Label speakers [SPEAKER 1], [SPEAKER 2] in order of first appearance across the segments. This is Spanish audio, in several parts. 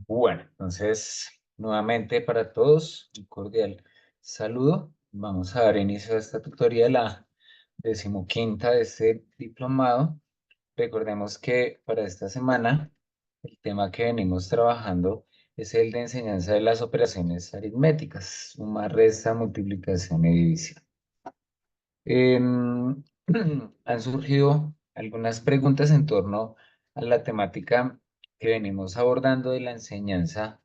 [SPEAKER 1] Bueno, entonces, nuevamente para todos, un cordial saludo. Vamos a dar inicio a esta tutoría, la 15ª de este diplomado. Recordemos que para esta semana el tema que venimos trabajando es el de enseñanza de las operaciones aritméticas, suma, resta, multiplicación y división. Em, Han surgido algunas preguntas en torno a la temática que venimos abordando de la enseñanza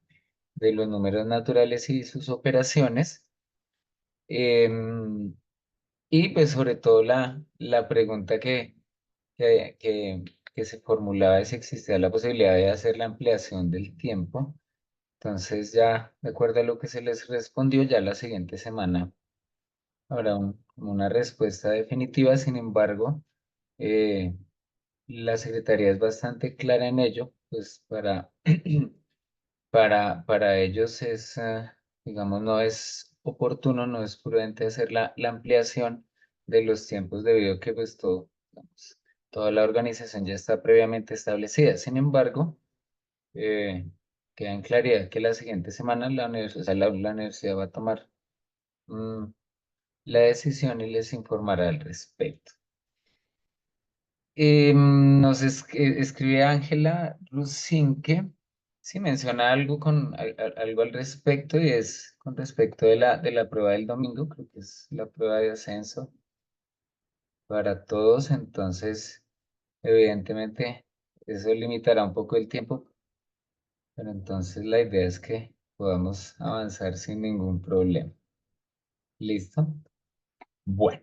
[SPEAKER 1] de los números naturales y sus operaciones. Em, y pues sobre todo la pregunta que, que, que se formulaba es si existía la posibilidad de hacer la ampliación del tiempo. Entonces ya, de acuerdo a lo que se les respondió, ya la siguiente semana habrá una respuesta definitiva. Sin embargo, eh, la Secretaría es bastante clara en ello, pues para ellos es, digamos, no es oportuno, no es prudente hacer la ampliación de los tiempos debido a que pues todo, digamos, toda la organización ya está previamente establecida. Sin embargo, eh, queda en claridad que la siguiente semana la universidad, o sea, la universidad va a tomar mm, la decisión y les informará al respecto. Escribe Ángela Rusinque, sí menciona algo algo al respecto y es con respecto de la prueba del domingo, creo que es la prueba de ascenso para todos. Entonces evidentemente eso limitará un poco el tiempo, pero entonces la idea es que podamos avanzar sin ningún problema. ¿Listo? Bueno.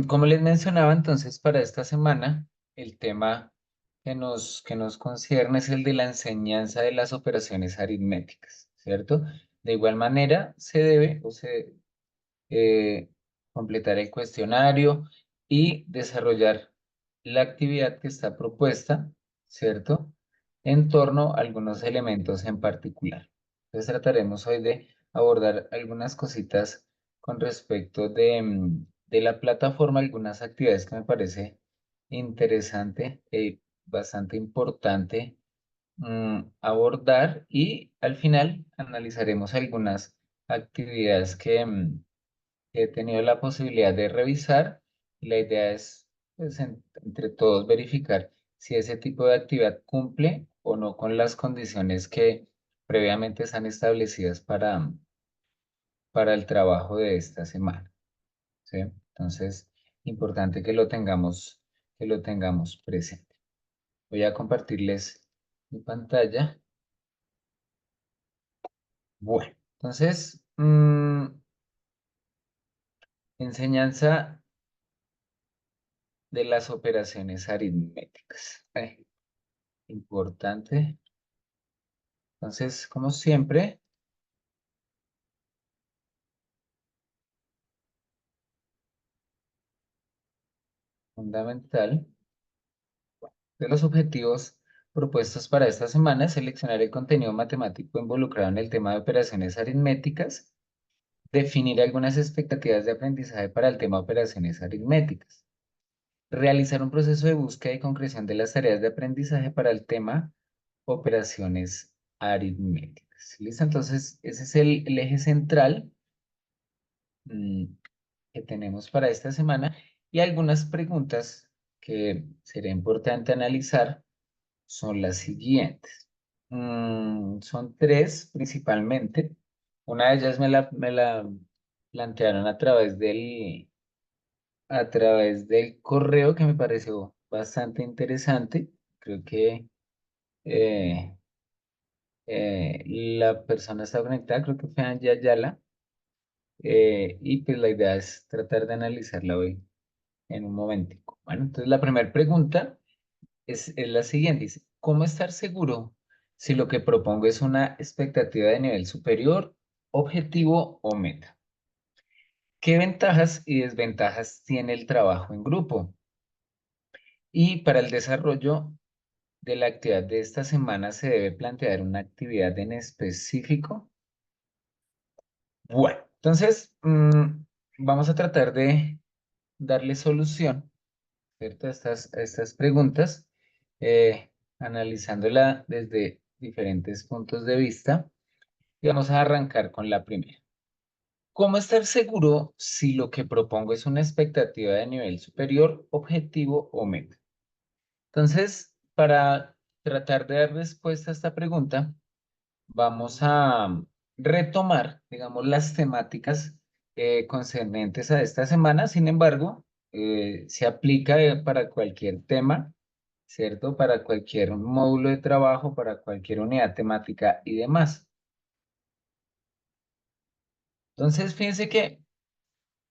[SPEAKER 1] Como les mencionaba, entonces, para esta semana, el tema que nos concierne es el de la enseñanza de las operaciones aritméticas, ¿cierto? De igual manera, se debe eh, completar el cuestionario y desarrollar la actividad que está propuesta, ¿cierto? En torno a algunos elementos en particular. Entonces, trataremos hoy de abordar algunas cositas con respecto de la plataforma, algunas actividades que me parece interesante y bastante importante abordar, y al final analizaremos algunas actividades que he tenido la posibilidad de revisar, y la idea es, pues, entre todos verificar si ese tipo de actividad cumple o no con las condiciones que previamente están establecidas para el trabajo de esta semana, ¿sí? Entonces, importante que lo tengamos presente. Voy a compartirles mi pantalla. Bueno, entonces, enseñanza de las operaciones aritméticas. Importante. Entonces, como siempre, fundamental, de los objetivos propuestos para esta semana es seleccionar el contenido matemático involucrado en el tema de operaciones aritméticas, definir algunas expectativas de aprendizaje para el tema de operaciones aritméticas, realizar un proceso de búsqueda y concreción de las tareas de aprendizaje para el tema operaciones aritméticas. ¿Listo? Entonces, ese es el eje central mm, que tenemos para esta semana, y algunas preguntas que sería importante analizar son las siguientes. Son tres principalmente. Una de ellas me la plantearon a través del correo, que me pareció bastante interesante. Creo que eh, la persona está conectada, creo que fue Anja Ayala, y pues la idea es tratar de analizarla hoy en un momentico. Bueno, entonces la primera pregunta es la siguiente. Dice, ¿cómo estar seguro si lo que propongo es una expectativa de nivel superior, objetivo o meta? ¿Qué ventajas y desventajas tiene el trabajo en grupo? Y para el desarrollo de la actividad de esta semana, ¿se debe plantear una actividad en específico? Bueno, entonces vamos a tratar de darle solución, ¿cierto? A estas preguntas, analizándola desde diferentes puntos de vista y vamos a arrancar con la primera. ¿Cómo estar seguro si lo que propongo es una expectativa de nivel superior, objetivo o meta? Entonces, para tratar de dar respuesta a esta pregunta, vamos a retomar, digamos, las temáticas concernientes a esta semana. Sin embargo, se aplica para cualquier tema, ¿cierto? Para cualquier módulo de trabajo, para cualquier unidad temática y demás. Entonces, fíjense que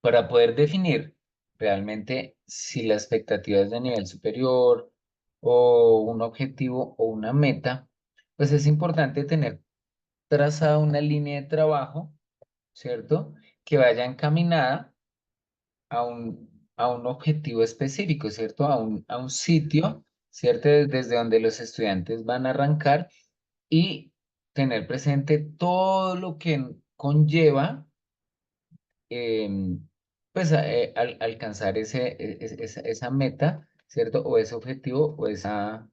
[SPEAKER 1] para poder definir realmente si la expectativa es de nivel superior o un objetivo o una meta, pues es importante tener trazada una línea de trabajo, ¿cierto? Que vaya encaminada a un objetivo específico, ¿cierto? A un sitio, ¿cierto? Desde donde los estudiantes van a arrancar y tener presente todo lo que conlleva, pues, alcanzar esa meta, ¿cierto? O ese objetivo o esa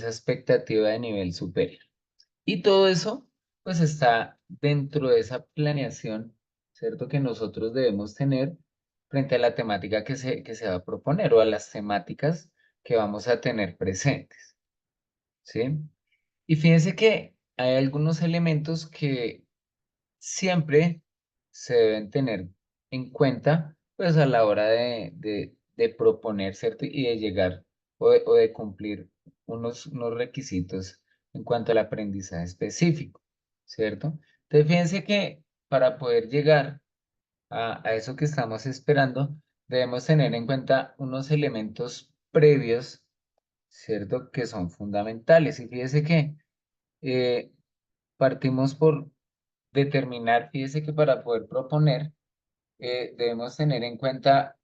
[SPEAKER 1] expectativa de nivel superior. Y todo eso, pues está dentro de esa planeación, ¿cierto? Que nosotros debemos tener frente a la temática que se va a proponer o a las temáticas que vamos a tener presentes, ¿sí? Y fíjense que hay algunos elementos que siempre se deben tener en cuenta, pues a la hora de proponer, ¿cierto? Y de llegar o de cumplir unos requisitos en cuanto al aprendizaje específico, ¿cierto? Entonces, fíjense que para poder llegar a eso que estamos esperando, debemos tener en cuenta unos elementos previos, ¿cierto? Que son fundamentales. Y fíjense que eh, partimos por determinar, fíjese que para poder proponer, debemos tener en cuenta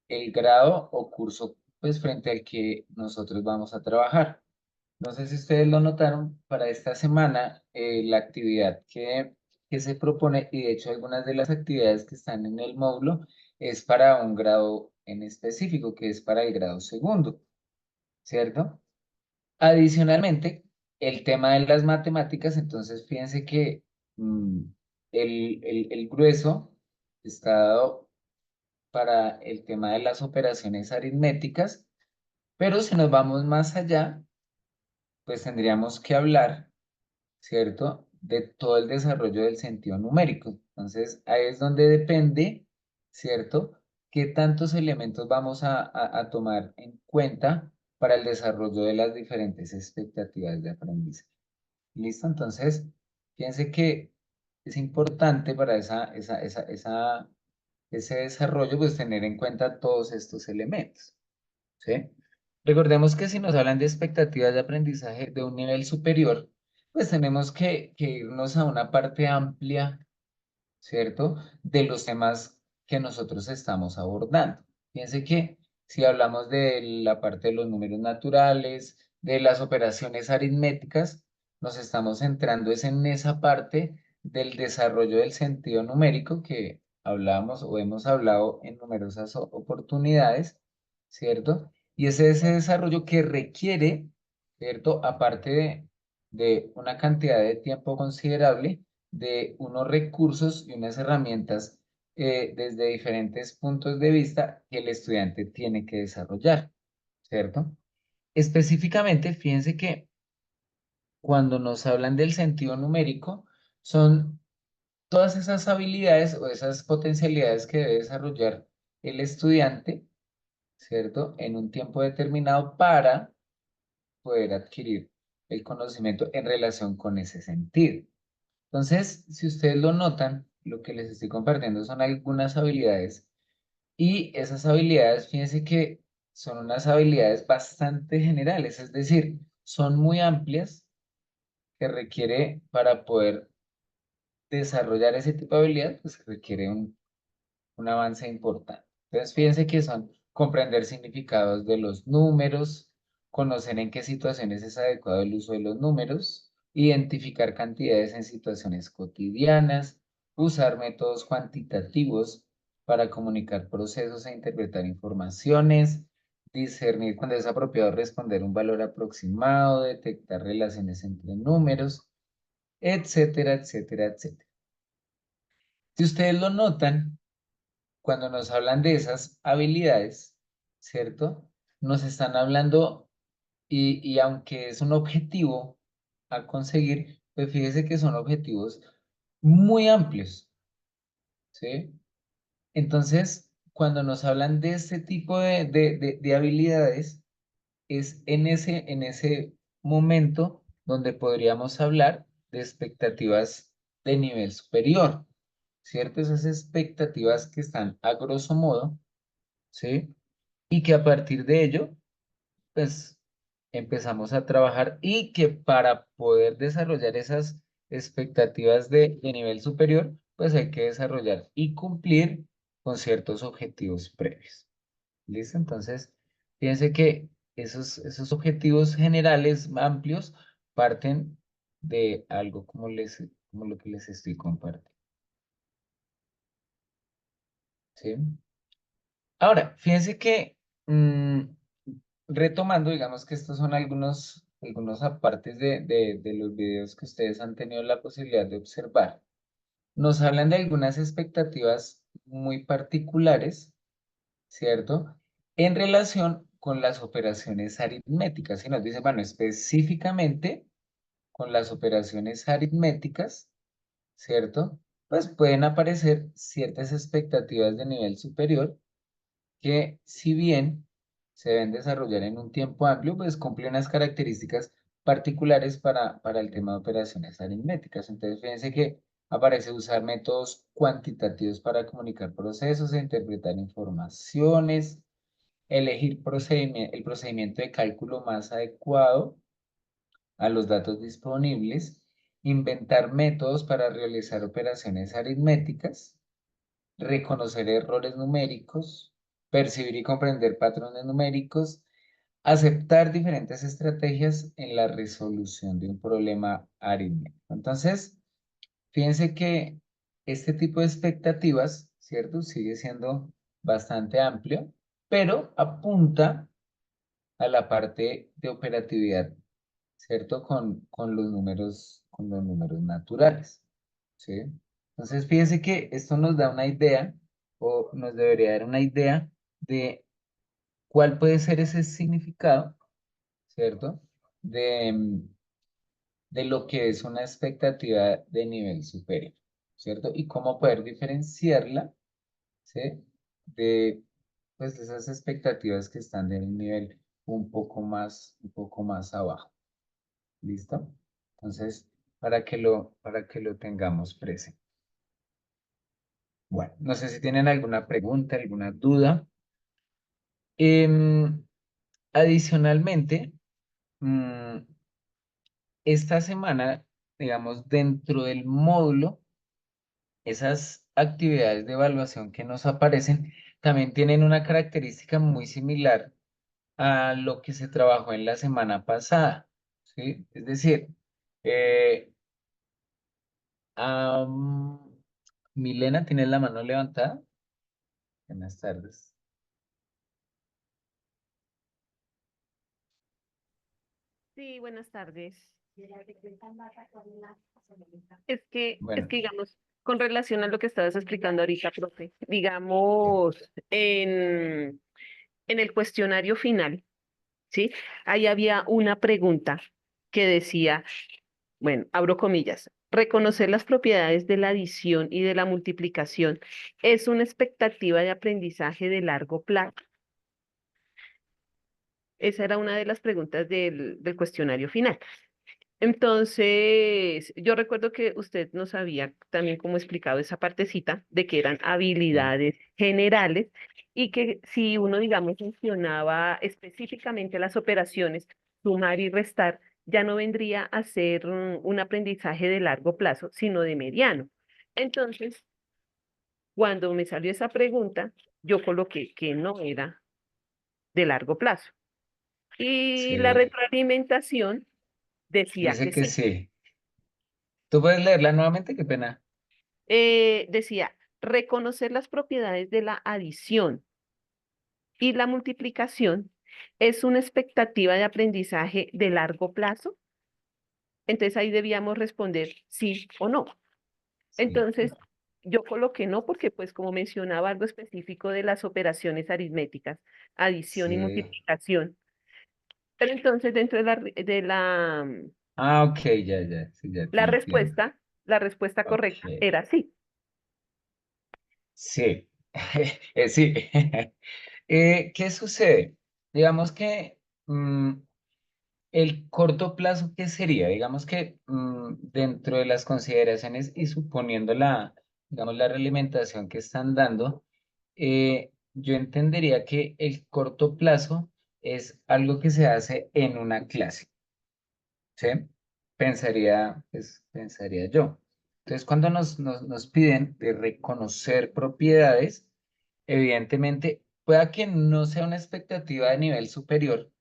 [SPEAKER 1] el grado o curso, pues frente al que nosotros vamos a trabajar. No sé si ustedes lo notaron, para esta semana la actividad que se propone, y de hecho algunas de las actividades que están en el módulo, es para un grado en específico, que es para el grado segundo, ¿cierto? Adicionalmente, el tema de las matemáticas, entonces fíjense que mm, el grueso está dado para el tema de las operaciones aritméticas, pero si nos vamos más allá, pues tendríamos que hablar, ¿cierto? De todo el desarrollo del sentido numérico. Entonces, ahí es donde depende, ¿cierto? ¿Qué tantos elementos vamos a tomar en cuenta para el desarrollo de las diferentes expectativas de aprendizaje? ¿Listo? Entonces, fíjense que es importante para ese desarrollo, pues tener en cuenta todos estos elementos, ¿sí? Recordemos que si nos hablan de expectativas de aprendizaje de un nivel superior, pues tenemos que irnos a una parte amplia, ¿cierto? De los temas que nosotros estamos abordando. Fíjense que si hablamos de la parte de los números naturales, de las operaciones aritméticas, nos estamos centrando es en esa parte del desarrollo del sentido numérico que hablamos o hemos hablado en numerosas oportunidades, ¿cierto? Y es ese desarrollo que requiere, ¿cierto? Aparte de una cantidad de tiempo considerable, de unos recursos y unas herramientas desde diferentes puntos de vista que el estudiante tiene que desarrollar, ¿cierto? Específicamente, fíjense que cuando nos hablan del sentido numérico, son todas esas habilidades o esas potencialidades que debe desarrollar el estudiante, ¿cierto? En un tiempo determinado para poder adquirir el conocimiento en relación con ese sentido. Entonces, si ustedes lo notan, lo que les estoy compartiendo son algunas habilidades y esas habilidades, fíjense que son unas habilidades bastante generales, es decir, son muy amplias que requiere para poder desarrollar ese tipo de habilidades, pues requiere un avance importante. Entonces, fíjense que son comprender significados de los números, conocer en qué situaciones es adecuado el uso de los números, identificar cantidades en situaciones cotidianas, usar métodos cuantitativos para comunicar procesos e interpretar informaciones, discernir cuando es apropiado responder un valor aproximado, detectar relaciones entre números, etcétera, etcétera, etcétera. Si ustedes lo notan, cuando nos hablan de esas habilidades, ¿cierto? Nos están hablando, y aunque es un objetivo a conseguir, pues fíjese que son objetivos muy amplios, ¿sí? Entonces, cuando nos hablan de este tipo de habilidades, es en ese momento donde podríamos hablar de expectativas de nivel superior, ¿cierto? Esas expectativas que están a grosso modo, ¿sí? Y que a partir de ello, pues empezamos a trabajar y que para poder desarrollar esas expectativas de nivel superior, pues hay que desarrollar y cumplir con ciertos objetivos previos. ¿Listo? Entonces, fíjense que esos objetivos generales amplios parten de algo como lo que les estoy compartiendo. ¿Sí? Ahora, fíjense que retomando, digamos que estos son algunos apartes de los videos que ustedes han tenido la posibilidad de observar. Nos hablan de algunas expectativas muy particulares, ¿cierto? En relación con las operaciones aritméticas. Y nos dice, bueno, específicamente con las operaciones aritméticas, ¿cierto? Pues pueden aparecer ciertas expectativas de nivel superior que si bien se deben desarrollar en un tiempo amplio, pues cumplen unas características particulares para el tema de operaciones aritméticas. Entonces, fíjense que aparece usar métodos cuantitativos para comunicar procesos e interpretar informaciones, elegir el procedimiento de cálculo más adecuado a los datos disponibles, inventar métodos para realizar operaciones aritméticas, reconocer errores numéricos, percibir y comprender patrones numéricos, aceptar diferentes estrategias en la resolución de un problema aritmético. Entonces, fíjense que este tipo de expectativas, ¿cierto? Sigue siendo bastante amplio, pero apunta a la parte de operatividad, ¿cierto? Con los números naturales, ¿sí? Entonces, fíjense que esto nos da una idea, o nos debería dar una idea de cuál puede ser ese significado, ¿cierto? De lo que es una expectativa de nivel superior, ¿cierto? Y cómo poder diferenciarla, ¿sí? De, pues, de esas expectativas que están de un nivel un poco más abajo. ¿Listo? Entonces, para que lo tengamos presente. Bueno, no sé si tienen alguna pregunta, alguna duda. Em, Adicionalmente, mm, esta semana, digamos, dentro del módulo, esas actividades de evaluación que nos aparecen también tienen una característica muy similar a lo que se trabajó en la semana pasada, ¿sí? Es decir, eh, Milena, ¿tienes la mano levantada? Buenas tardes.
[SPEAKER 2] Sí, buenas tardes. Es
[SPEAKER 1] Bueno,
[SPEAKER 2] que digamos, con relación a lo que estabas explicando ahorita, profe, digamos, en el cuestionario final, ¿sí? Ahí había una pregunta que decía, bueno, abro comillas, reconocer las propiedades de la adición y de la multiplicación es una expectativa de aprendizaje de largo plazo. Esa era una de las preguntas del cuestionario final. Entonces, yo recuerdo que usted nos había también como explicado esa partecita de que eran
[SPEAKER 1] sí,
[SPEAKER 2] habilidades generales y que si uno, digamos, mencionaba específicamente las operaciones, sumar y restar, ya no vendría a ser un aprendizaje de largo plazo, sino de mediano. Entonces, cuando me salió esa pregunta, yo coloqué que no era de largo plazo. Y la
[SPEAKER 1] sí,
[SPEAKER 2] retroalimentación decía
[SPEAKER 1] dice
[SPEAKER 2] que
[SPEAKER 1] que
[SPEAKER 2] sí.
[SPEAKER 1] sí. ¿Tú puedes leerla nuevamente? Qué pena.
[SPEAKER 2] Decía, reconocer las propiedades de la adición y la multiplicación ¿Es una expectativa de aprendizaje de largo plazo? Entonces ahí debíamos responder sí o no.
[SPEAKER 1] Sí,
[SPEAKER 2] Entonces, yo coloqué no porque, pues, como mencionaba algo específico de las operaciones aritméticas, adición y
[SPEAKER 1] sí.
[SPEAKER 2] multiplicación. Pero entonces, dentro de
[SPEAKER 1] Ah, ok, ya, ya, sí, ya te
[SPEAKER 2] la
[SPEAKER 1] entiendo.
[SPEAKER 2] respuesta, la respuesta correcta
[SPEAKER 1] Ok,
[SPEAKER 2] era sí.
[SPEAKER 1] sí, sí. ¿Qué sucede? Digamos que el corto plazo, ¿qué sería? Digamos que dentro de las consideraciones y suponiendo digamos, la realimentación que están dando, yo entendería que el corto plazo es algo que se hace en una clase, ¿sí? Pensaría yo. Entonces, cuando nos piden de reconocer propiedades, evidentemente, pueda que no sea una expectativa de nivel superior,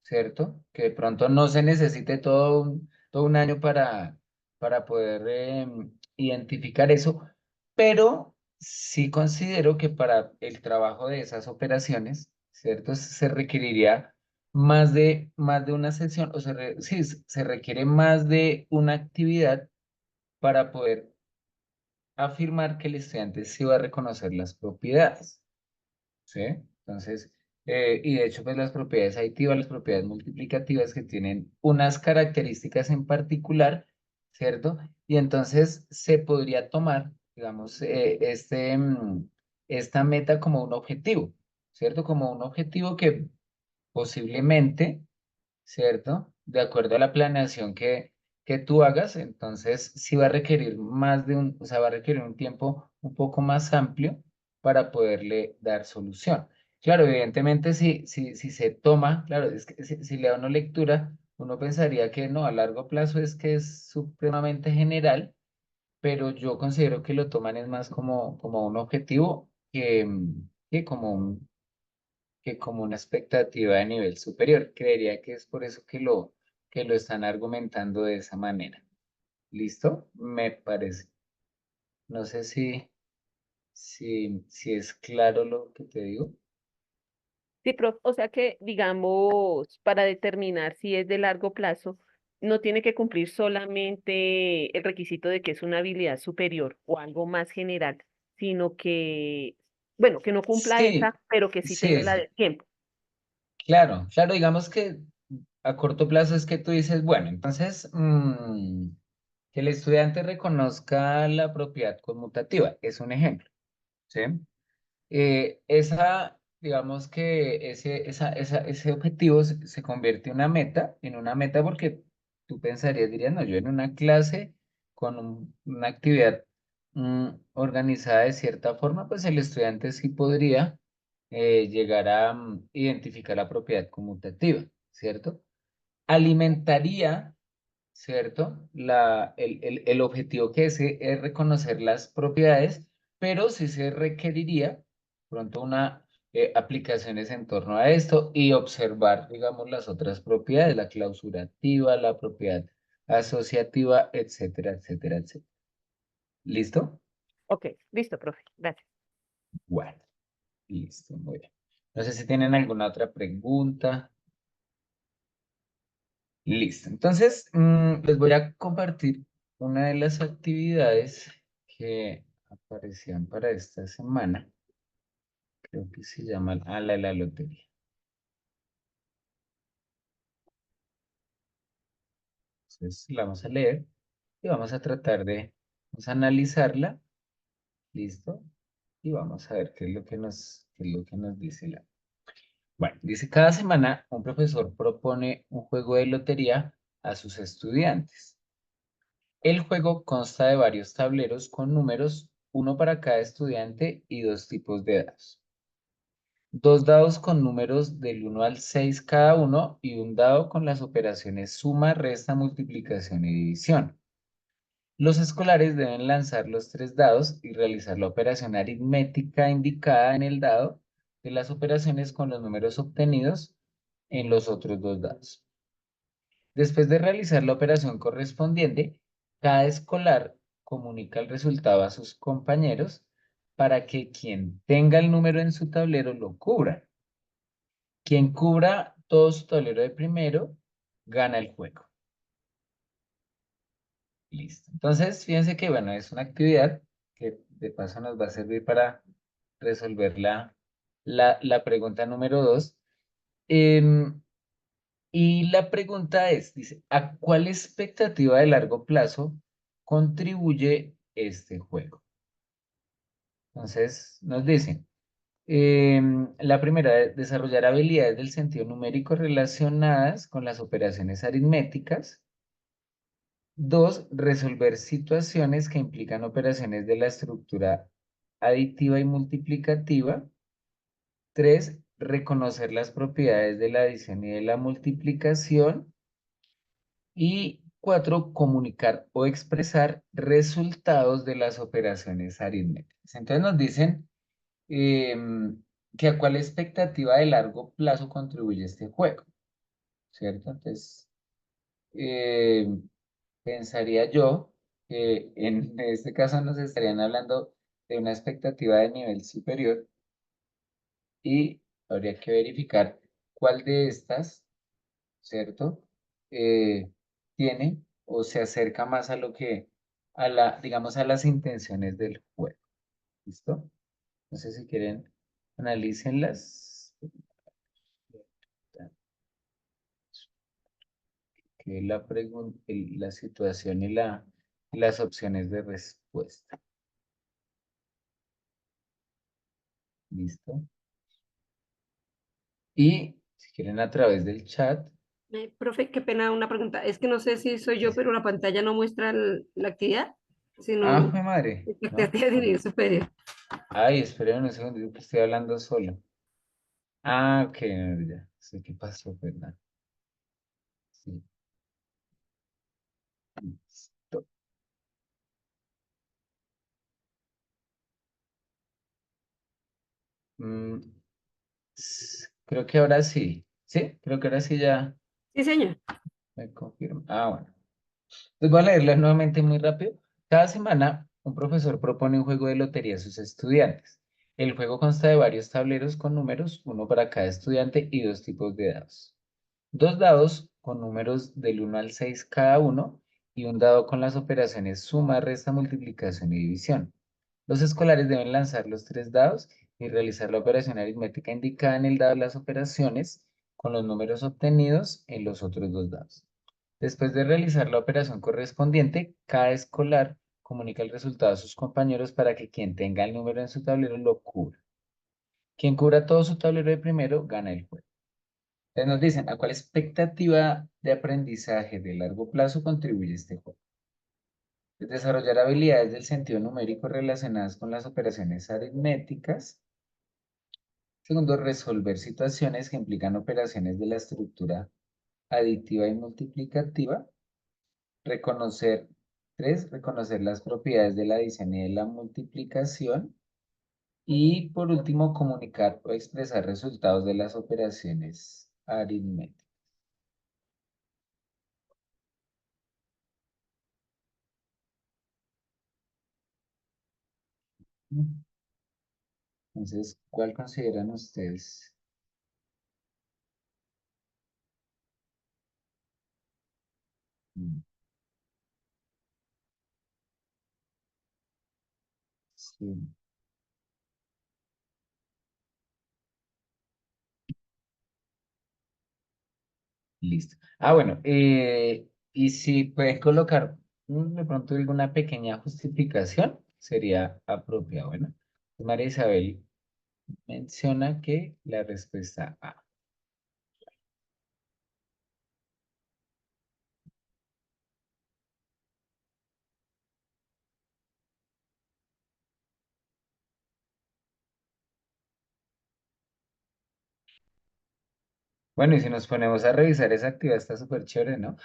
[SPEAKER 1] ¿cierto? Que de pronto no se necesite todo un año para poder identificar eso, pero sí considero que para el trabajo de esas operaciones, ¿cierto? Se requeriría más de una sesión, o sí, se requiere más de una actividad para poder afirmar que el estudiante sí va a reconocer las propiedades. ¿Sí? Entonces, y de hecho, pues las propiedades aditivas, las propiedades multiplicativas que tienen unas características en particular, ¿cierto? Y entonces se podría tomar, digamos, esta meta como un objetivo, ¿cierto? Como un objetivo que posiblemente, ¿cierto? De acuerdo a la planeación que tú hagas, entonces sí va a requerir o sea, va a requerir un tiempo un poco más amplio para poderle dar solución. Claro, evidentemente si se toma, claro, es que si le da una lectura, uno pensaría que no, a largo plazo es que es supremamente general, pero yo considero que lo toman es más como un objetivo que que como una expectativa de nivel superior. Creería que es por eso que lo están argumentando de esa manera. ¿Listo? Me parece. No sé si es claro lo que te digo.
[SPEAKER 2] Sí, o sea que, digamos, para determinar si es de largo plazo, no tiene que cumplir solamente el requisito de que es una habilidad superior o algo más general, sino que, bueno, que no cumpla
[SPEAKER 1] Sí,
[SPEAKER 2] esa, pero que sí tenga
[SPEAKER 1] sí,
[SPEAKER 2] la
[SPEAKER 1] sí.
[SPEAKER 2] del tiempo.
[SPEAKER 1] Claro, claro, digamos que a corto plazo es que tú dices, bueno, entonces, que el estudiante reconozca la propiedad conmutativa, es un ejemplo, ¿sí? Digamos que ese objetivo se convierte en una meta porque tú pensarías, dirías, no, yo en una clase con una actividad organizada de cierta forma, pues el estudiante sí podría llegar a identificar la propiedad conmutativa, ¿cierto? Alimentaría, ¿cierto? El objetivo que es reconocer las propiedades, pero sí se requeriría pronto una aplicaciones en torno a esto y observar, digamos, las otras propiedades, la clausurativa, la propiedad asociativa, etcétera, etcétera, etcétera. ¿Listo?
[SPEAKER 2] Ok, listo, profe. Gracias.
[SPEAKER 1] Bueno, listo, muy bien. No sé si tienen alguna otra pregunta. Listo. Entonces, les voy a compartir una de las actividades que aparecían para esta semana. Creo que se llama la de la lotería. Entonces, la vamos a leer y vamos a tratar vamos a analizarla. Listo. Y vamos a ver qué es lo que qué es lo que nos dice la. Bueno, dice, cada semana un profesor propone un juego de lotería a sus estudiantes. El juego consta de varios tableros con números, uno para cada estudiante y dos tipos de dados. Dos dados con números del 1 al 6 cada uno y un dado con las operaciones suma, resta, multiplicación y división. Los escolares deben lanzar los tres dados y realizar la operación aritmética indicada en el dado de las operaciones con los números obtenidos en los otros dos dados. Después de realizar la operación correspondiente, cada escolar comunica el resultado a sus compañeros para que quien tenga el número en su tablero lo cubra. Quien cubra todo su tablero de primero, gana el juego. Listo. Entonces, fíjense que, bueno, es una actividad que de paso nos va a servir para resolver la pregunta número 2. Y la pregunta es, dice, ¿a cuál expectativa de largo plazo contribuye este juego? Entonces, nos dicen, la primera, desarrollar habilidades del sentido numérico relacionadas con las operaciones aritméticas. Dos, resolver situaciones que implican operaciones de la estructura aditiva y multiplicativa. Tres, reconocer las propiedades de la adición y de la multiplicación. Y cuatro, comunicar o expresar resultados de las operaciones aritméticas. Entonces nos dicen que a cuál expectativa de largo plazo contribuye este juego, ¿cierto? Entonces, em, pensaría yo que en este caso nos estarían hablando de una expectativa de nivel superior y habría que verificar cuál de estas, ¿cierto? Tiene o se acerca más a lo que, digamos, a las intenciones del juego. ¿Listo? No sé si quieren, analícenlas. Que la pregunta, la situación y las opciones de respuesta. ¿Listo? Y si quieren a través del chat.
[SPEAKER 3] Profe, qué pena una pregunta. Es que no sé si soy yo, pero la pantalla no muestra la actividad,
[SPEAKER 1] Ah,
[SPEAKER 3] sino
[SPEAKER 1] jue madre,
[SPEAKER 3] la
[SPEAKER 1] ¿no?
[SPEAKER 3] actividad de nivel superior.
[SPEAKER 1] Ay, esperen un segundo, que estoy hablando solo. Ah, ok, ya. Sé qué pasó, ¿verdad? Sí, listo. Mm, creo que ahora sí. Sí, creo que ahora sí ya
[SPEAKER 3] Sí, señor.
[SPEAKER 1] me confirma. Ah, bueno. Les voy a leerlas nuevamente muy rápido. Cada semana, un profesor propone un juego de lotería a sus estudiantes. El juego consta de varios tableros con números, uno para cada estudiante y dos tipos de dados. Dos dados con números del 1 al 6 cada uno y un dado con las operaciones suma, resta, multiplicación y división. Los escolares deben lanzar los tres dados y realizar la operación aritmética indicada en el dado de las operaciones con los números obtenidos en los otros dos dados. Después de realizar la operación correspondiente, cada escolar comunica el resultado a sus compañeros para que quien tenga el número en su tablero lo cubra. Quien cubra todo su tablero de primero gana el juego. Entonces nos dicen, ¿a cuál expectativa de aprendizaje de largo plazo contribuye este juego? Desarrollar habilidades del sentido numérico relacionadas con las operaciones aritméticas. Segundo, resolver situaciones que implican operaciones de la estructura aditiva y multiplicativa. Reconocer, tres, reconocer las propiedades de la adición y de la multiplicación. Y por último, comunicar o expresar resultados de las operaciones aritméticas. Entonces, ¿cuál consideran ustedes? Mm, sí, listo. Ah, bueno, y si pueden colocar de pronto alguna pequeña justificación, sería apropiado. Bueno, María Isabel menciona que la respuesta A. Bueno, y si nos ponemos a revisar esa actividad, está súper chévere, ¿no?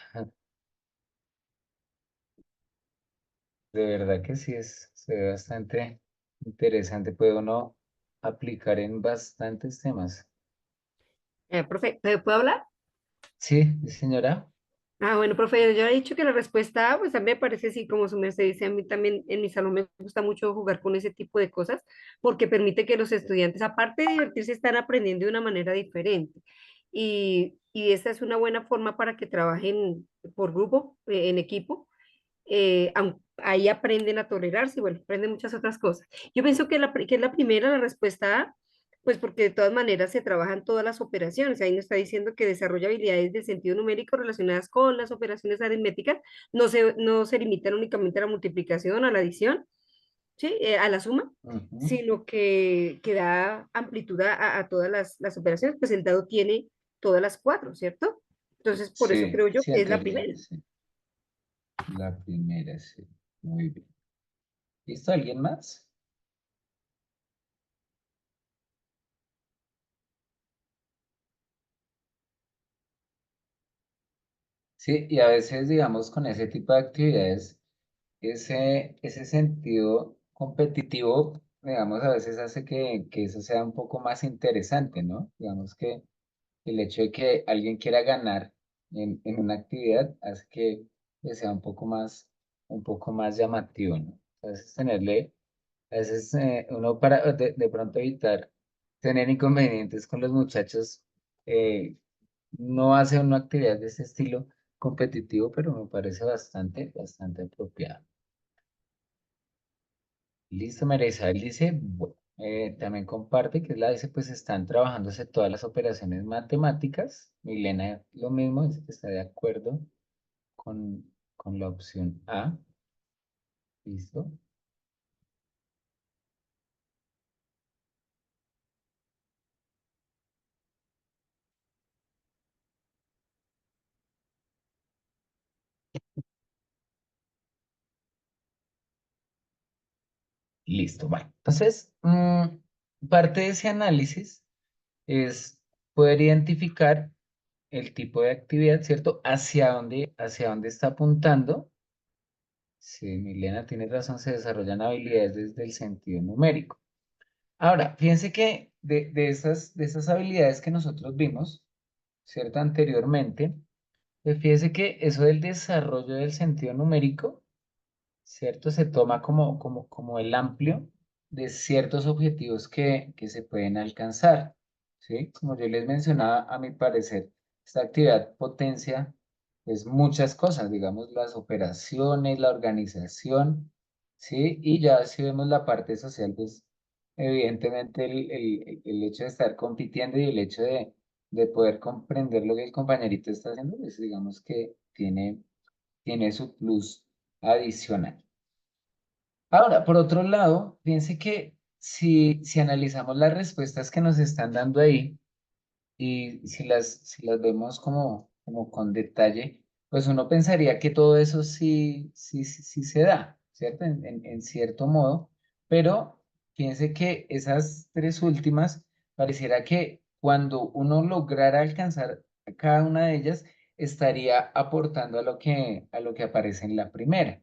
[SPEAKER 1] De verdad que sí se ve bastante interesante. Puede uno aplicar en bastantes temas.
[SPEAKER 3] Profe, ¿puedo hablar?
[SPEAKER 1] Sí, sí, señora.
[SPEAKER 3] Ah, bueno, profe, yo he dicho que la respuesta A, pues a mí me parece así como su merced dice, a mí también en mi salón me gusta mucho jugar con ese tipo de cosas porque permite que los estudiantes, aparte de divertirse, están aprendiendo de una manera diferente. Y esa es una buena forma para que trabajen por grupo, en equipo. Ahí aprenden a tolerarse y bueno, aprenden muchas otras cosas. Yo pienso que es la primera, la respuesta A, pues porque de todas maneras se trabajan todas las operaciones. Ahí nos está diciendo que desarrolla habilidades de sentido numérico relacionadas con las operaciones aritméticas. No se limitan únicamente a la multiplicación, a la adición, ¿sí? A la suma,
[SPEAKER 1] Ujú.
[SPEAKER 3] sino que da amplitud a todas las operaciones. Pues el dado tiene todas las cuatro, ¿cierto? Entonces, por eso
[SPEAKER 1] Sí,
[SPEAKER 3] creo yo
[SPEAKER 1] sí,
[SPEAKER 3] que
[SPEAKER 1] en
[SPEAKER 3] es la
[SPEAKER 1] teoría,
[SPEAKER 3] primera.
[SPEAKER 1] sí. La primera, sí. Muy bien. ¿Listo? ¿Alguien más? Sí, y a veces, digamos, con ese tipo de actividades, ese sentido competitivo, digamos, a veces hace que eso sea un poco más interesante, ¿no? Digamos que el hecho de que alguien quiera ganar en una actividad hace que sea un poco más llamativo, ¿no? A veces a veces uno para de pronto evitar tener inconvenientes con los muchachos, eh, no hace una actividad de ese estilo competitivo, pero me parece bastante apropiado. Listo, María Isabel dice, bueno, también comparte que la dice, pues están trabajándose todas las operaciones matemáticas. Milena lo mismo, dice que está de acuerdo con la opción A. Listo. Listo, vale. Entonces, parte de ese análisis es poder identificar el tipo de actividad, ¿cierto? Hacia dónde está apuntando. Sí, Milena tiene razón, se desarrollan habilidades desde el sentido numérico. Ahora, fíjense que de esas habilidades que nosotros vimos, ¿cierto? Anteriormente, pues fíjense que eso del desarrollo del sentido numérico, ¿cierto? Se toma como el amplio de ciertos objetivos que se pueden alcanzar, ¿sí? Como yo les mencionaba, a mi parecer, esta actividad potencia pues muchas cosas, digamos, las operaciones, la organización, ¿sí? Y ya si vemos la parte social, pues evidentemente el hecho de estar compitiendo y el hecho de poder comprender lo que el compañerito está haciendo, pues digamos que tiene su plus adicional. Ahora, por otro lado, piense que si analizamos las respuestas que nos están dando ahí y si las vemos como con detalle, pues uno pensaría que todo eso sí se da, ¿cierto? En cierto modo, pero piense que esas tres últimas, pareciera que cuando uno lograra alcanzar cada una de ellas, estaría aportando a lo que aparece en la primera.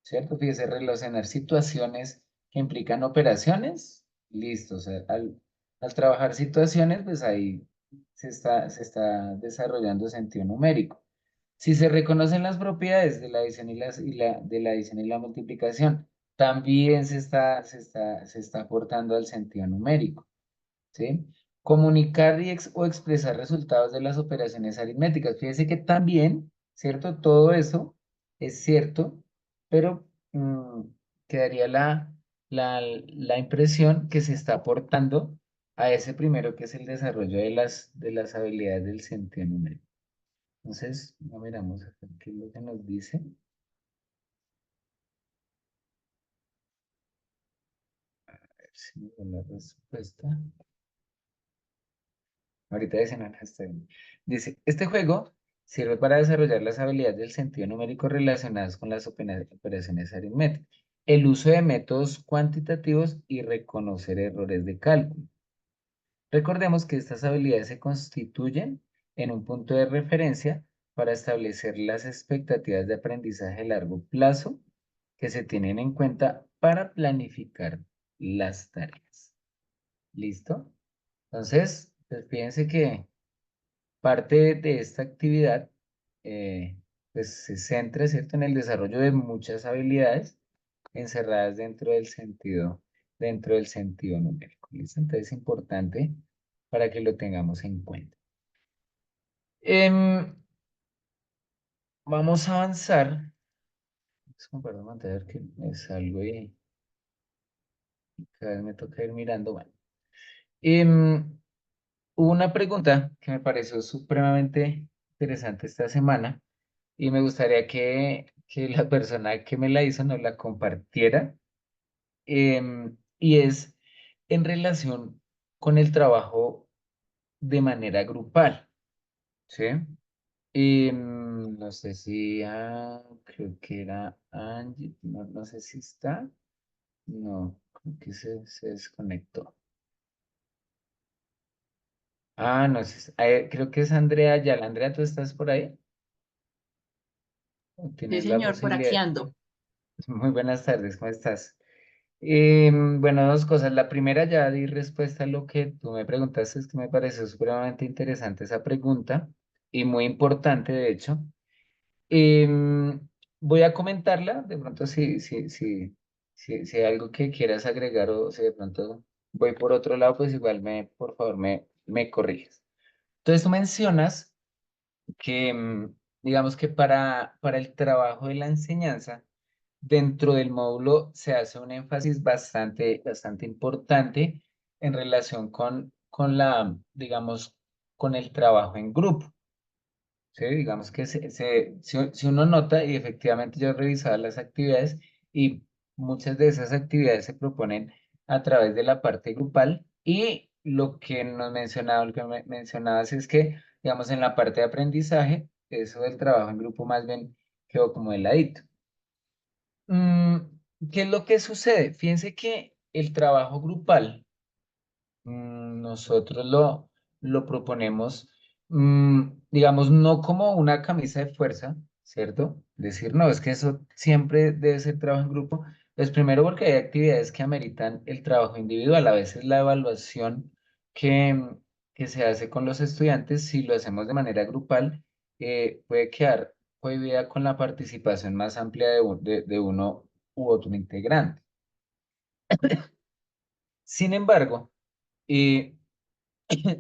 [SPEAKER 1] ¿Cierto? Fíjese, relacionar situaciones que implican operaciones, listo. O sea, al trabajar situaciones, pues ahí se está desarrollando sentido numérico. Si se reconocen las propiedades de la adición de la adición y la multiplicación, también se está aportando al sentido numérico. ¿Sí? Comunicar o expresar resultados de las operaciones aritméticas. Fíjese que también, ¿cierto? Todo eso es cierto, pero quedaría la impresión que se está aportando a ese primero que es el desarrollo de las habilidades del sentido numérico. Entonces, no miramos a ver qué es lo que nos dice. A ver si me da la respuesta. Ahorita dicen, acá está bien. Dice, este juego sirve para desarrollar las habilidades del sentido numérico relacionadas con las operaciones aritméticas, el uso de métodos cuantitativos y reconocer errores de cálculo. Recordemos que estas habilidades se constituyen en un punto de referencia para establecer las expectativas de aprendizaje a largo plazo que se tienen en cuenta para planificar las tareas. ¿Listo? Entonces, pues fíjense que parte de esta actividad pues se centra, ¿cierto?, en el desarrollo de muchas habilidades encerradas dentro del sentido numérico. ¿Listo? Entonces es importante para que lo tengamos en cuenta. Vamos a avanzar. Vamos a compartir pantalla que me salgo y cada vez me toca ir mirando. Bueno. Hubo una pregunta que me pareció supremamente interesante esta semana y me gustaría que la persona que me la hizo nos la compartiera. Y es en relación con el trabajo de manera grupal, ¿sí? No sé si, creo que era Angie, no sé si está, no, creo que se desconectó. No sé, creo que es Andrea Ayala. Andrea, ¿tú estás por ahí? ¿O
[SPEAKER 4] Sí,
[SPEAKER 1] tienes la
[SPEAKER 4] señor, por aquí
[SPEAKER 1] posibilidad?
[SPEAKER 4] ando.
[SPEAKER 1] Muy buenas tardes, ¿cómo estás? Bueno, dos cosas. La primera, ya di respuesta a lo que tú me preguntaste, es que me pareció supremamente interesante esa pregunta y muy importante, de hecho. Em, Voy a comentarla, de pronto si hay algo que quieras agregar o si de pronto voy por otro lado, pues igual por favor, me corriges. Entonces tú mencionas que, digamos que para el trabajo de la enseñanza, dentro del módulo se hace un énfasis bastante importante en relación con digamos, con el trabajo en grupo. ¿Sí? Digamos que si uno nota, y efectivamente yo he revisado las actividades, y muchas de esas actividades se proponen a través de la parte grupal, y lo que nos mencionaba, lo que mencionabas es que, digamos, en la parte de aprendizaje, eso del trabajo en grupo más bien quedó como de ladito. Mm, ¿Qué es lo que sucede? Fíjense que el trabajo grupal, nosotros lo proponemos, digamos, no como una camisa de fuerza, ¿cierto? Decir, no, es que eso siempre debe ser trabajo en grupo. Pues primero porque hay actividades que ameritan el trabajo individual. A veces la evaluación que, que se hace con los estudiantes, si lo hacemos de manera grupal, puede quedar cohibida con la participación más amplia de uno u otro integrante. Sin embargo, eh,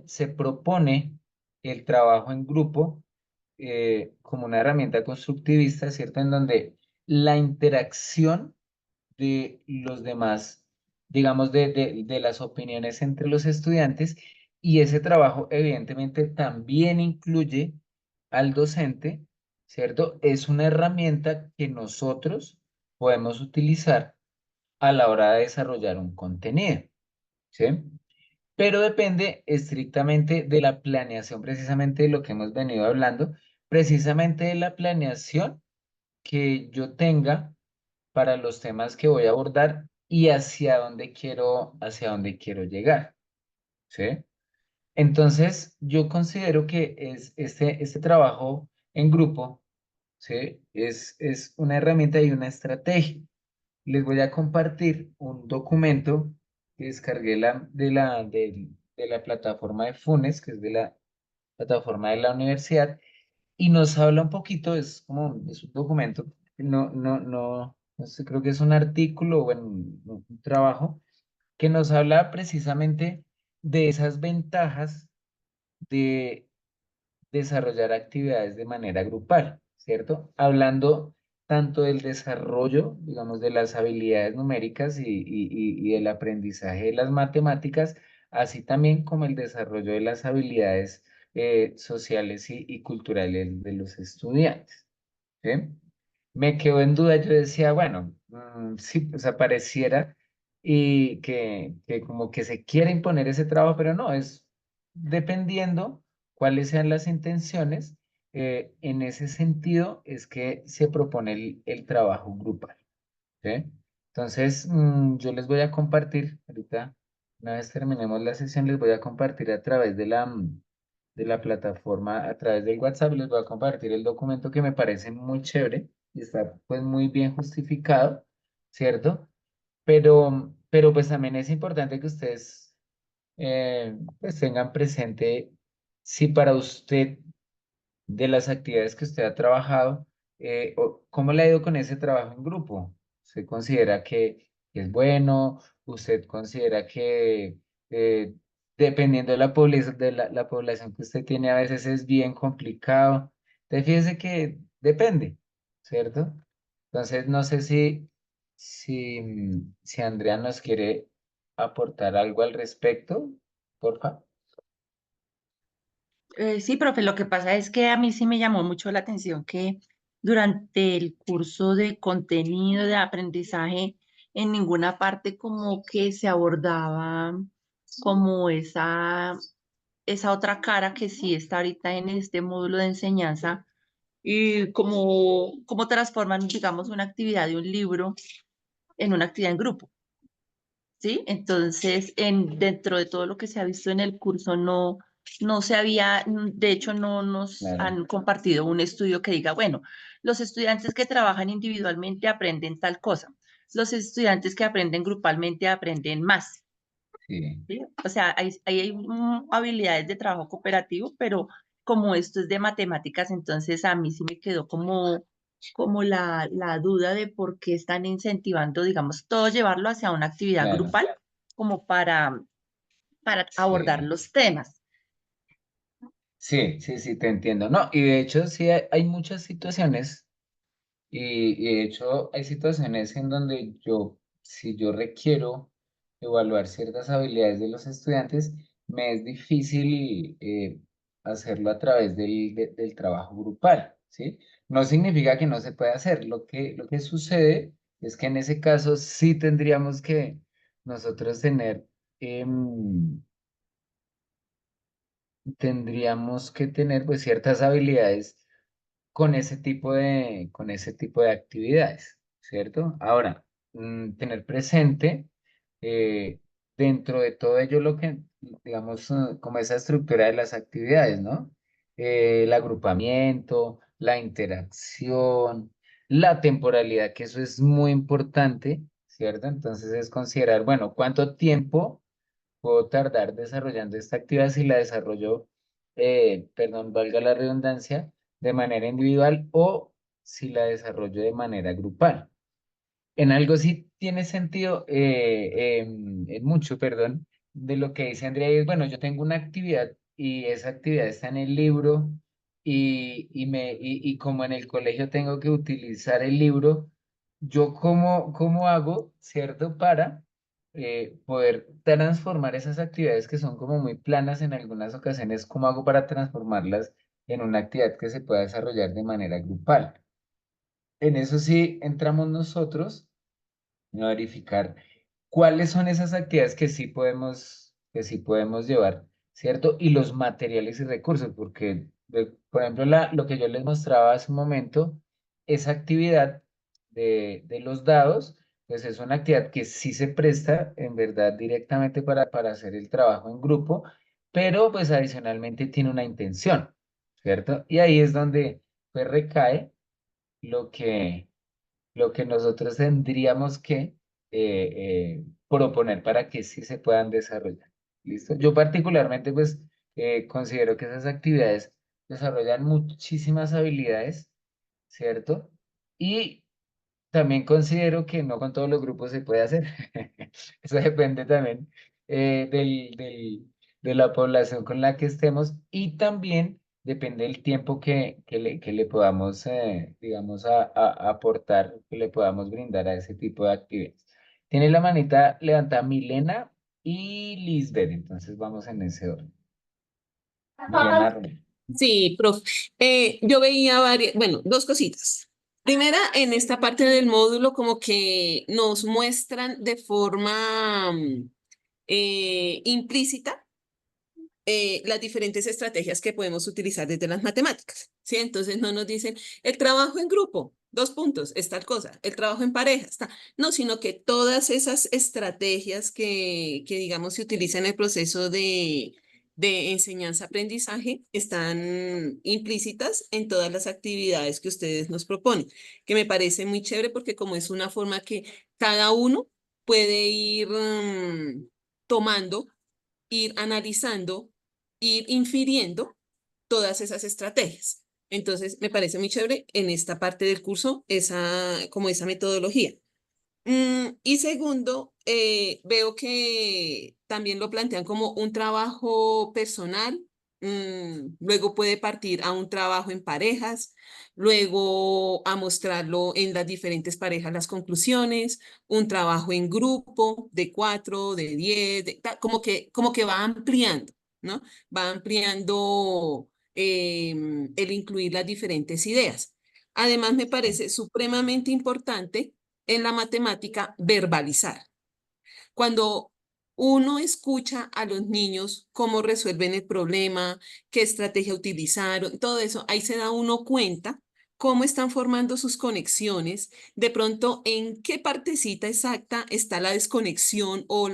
[SPEAKER 1] se propone el trabajo en grupo como una herramienta constructivista, ¿cierto? En donde la interacción de los demás, digamos, de las opiniones entre los estudiantes, y ese trabajo evidentemente también incluye al docente, ¿cierto? Es una herramienta que nosotros podemos utilizar a la hora de desarrollar un contenido, ¿sí? Pero depende estrictamente de la planeación, precisamente de lo que hemos venido hablando, precisamente de la planeación que yo tenga para los temas que voy a abordar y hacia dónde quiero llegar, ¿sí? Entonces, yo considero que este trabajo en grupo, ¿sí? Es una herramienta y una estrategia. Les voy a compartir un documento que descargué de la plataforma de Funes, que es de la plataforma de la universidad, y nos habla un poquito, es un documento, no sé, creo que es un artículo, bueno, un trabajo, que nos habla precisamente de esas ventajas de desarrollar actividades de manera grupal, ¿cierto? Hablando tanto del desarrollo, digamos, de las habilidades numéricas y del aprendizaje de las matemáticas, así también como el desarrollo de las habilidades sociales y culturales de los estudiantes, ¿sí? Me quedo en duda, yo decía, bueno, sí, o sea, pareciera y que como que se quiere imponer ese trabajo, pero no, es dependiendo cuáles sean las intenciones, en ese sentido es que se propone el trabajo grupal, ¿sí? Entonces, yo les voy a compartir, ahorita, una vez terminemos la sesión, les voy a compartir a través de la plataforma, a través del WhatsApp, les voy a compartir el documento que me parece muy chévere y está pues muy bien justificado, ¿cierto? Pero pues también es importante que ustedes pues tengan presente si para usted de las actividades que usted ha trabajado, ¿Cómo le ha ido con ese trabajo en grupo? ¿Usted considera que es bueno? ¿Usted considera que eh, dependiendo de la población que usted tiene a veces es bien complicado? Entonces, fíjese que depende, ¿cierto? Entonces, no sé si Andrea nos quiere aportar algo al respecto, por favor.
[SPEAKER 4] Sí, profe, lo que pasa es que a mí sí me llamó mucho la atención que durante el curso de contenido de aprendizaje, en ninguna parte como que se abordaba como esa otra cara que sí está ahorita en este módulo de enseñanza y cómo transforman, digamos, una actividad de un libro en una actividad en grupo. ¿Sí? Entonces, dentro de todo lo que se ha visto en el curso, no se había, de hecho, no nos
[SPEAKER 1] Claro,
[SPEAKER 4] han compartido un estudio que diga, bueno, los estudiantes que trabajan individualmente aprenden tal cosa, los estudiantes que aprenden grupalmente aprenden más.
[SPEAKER 1] sí,
[SPEAKER 4] ¿Sí? O sea, hay habilidades de trabajo cooperativo, pero como esto es de matemáticas, entonces a mí sí me quedó como la duda de por qué están incentivando, digamos, todo llevarlo hacia una actividad
[SPEAKER 1] claro,
[SPEAKER 4] grupal, como para abordar
[SPEAKER 1] sí.
[SPEAKER 4] los temas.
[SPEAKER 1] Sí, sí, sí, te entiendo. No, y de hecho sí hay muchas situaciones y de hecho hay situaciones en donde si yo requiero evaluar ciertas habilidades de los estudiantes, me es difícil hacerlo a través del trabajo grupal, ¿sí? No significa que no se pueda hacer. Lo que sucede es que en ese caso sí tendríamos que nosotros em, tendríamos que tener pues ciertas habilidades con ese tipo de actividades, ¿cierto? Ahora, tener presente eh, dentro de todo ello lo que, digamos, como esa estructura de las actividades, ¿no? El agrupamiento, la interacción, la temporalidad, que eso es muy importante, ¿cierto? Entonces es considerar, bueno, ¿cuánto tiempo puedo tardar desarrollando esta actividad si la desarrollo, perdón, valga la redundancia, de manera individual o si la desarrollo de manera grupal? En algo sí tiene sentido, en mucho, perdón, de lo que dice Andrea, y es, bueno, yo tengo una actividad y esa actividad está en el libro y como en el colegio tengo que utilizar el libro, yo cómo hago, ¿cierto? Para poder transformar esas actividades que son como muy planas en algunas ocasiones, ¿cómo hago para transformarlas en una actividad que se pueda desarrollar de manera grupal? En eso sí entramos nosotros a verificar cuáles son esas actividades que sí podemos llevar, ¿cierto? Y los materiales y recursos, porque, por ejemplo, lo que yo les mostraba hace un momento, esa actividad de los dados, pues es una actividad que sí se presta, en verdad, directamente para hacer el trabajo en grupo, pero pues adicionalmente tiene una intención, ¿cierto? Y ahí es donde pues recae lo que nosotros tendríamos que proponer para que sí se puedan desarrollar. ¿Listo? Yo particularmente, pues, considero que esas actividades desarrollan muchísimas habilidades, ¿cierto? Y también considero que no con todos los grupos se puede hacer. Eso depende también de la población con la que estemos y también depende del tiempo que le podamos, digamos, aportar, que le podamos brindar a ese tipo de actividades. Tiene la manita levantada Milena y Lisbeth, entonces vamos en ese orden. Milena Romero.
[SPEAKER 5] Sí, profe. Yo veía varias, bueno, dos cositas. Primera, en esta parte del módulo como que nos muestran de forma implícita las diferentes estrategias que podemos utilizar desde las matemáticas, ¿sí? Entonces no nos dicen el trabajo en grupo, dos puntos, es tal cosa, el trabajo en pareja, está. No, sino que todas esas estrategias que digamos se utilizan en el proceso de enseñanza-aprendizaje están implícitas en todas las actividades que ustedes nos proponen, que me parece muy chévere porque como es una forma que cada uno puede ir tomando, ir analizando, ir infiriendo todas esas estrategias. Entonces, me parece muy chévere en esta parte del curso como esa metodología. Y segundo, veo que también lo plantean como un trabajo personal, luego puede partir a un trabajo en parejas, luego a mostrarlo en las diferentes parejas las conclusiones, un trabajo en grupo de 4, de 10, como que va ampliando, ¿no? Va ampliando el incluir las diferentes ideas. Además, me parece supremamente importante en la matemática verbalizar. Cuando uno escucha a los niños cómo resuelven el problema, qué estrategia utilizaron, todo eso, ahí se da uno cuenta cómo están formando sus conexiones, de pronto en qué partecita exacta está la desconexión o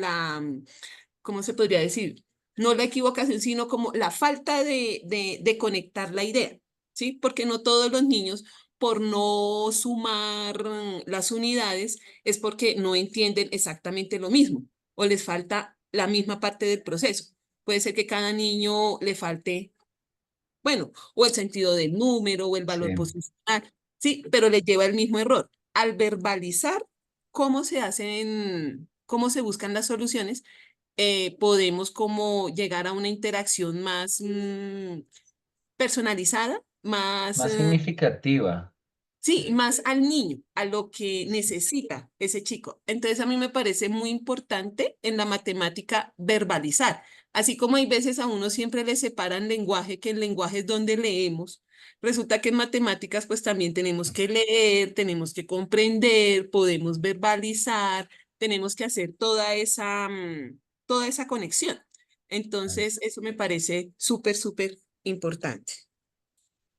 [SPEAKER 5] ¿cómo se podría decir? No la equivocación, sino como la falta de conectar la idea, ¿sí? Porque no todos los niños, por no sumar las unidades, es porque no entienden exactamente lo mismo o les falta la misma parte del proceso. Puede ser que cada niño le falte, bueno, o el sentido del número o el valor
[SPEAKER 1] Sí.
[SPEAKER 5] posicional, sí, pero le lleva el mismo error. Al verbalizar cómo se hacen, cómo se buscan las soluciones, podemos como llegar a una interacción más personalizada, más,
[SPEAKER 1] Más significativa.
[SPEAKER 5] sí, más al niño, a lo que
[SPEAKER 1] Sí.
[SPEAKER 5] necesita ese chico. Entonces a mí me parece muy importante en la matemática verbalizar. Así como hay veces a uno siempre le separan lenguaje, que el lenguaje es donde leemos. Resulta que en matemáticas pues también tenemos que leer, tenemos que comprender, podemos verbalizar, tenemos que hacer toda esa conexión. Entonces eso me parece súper, súper importante.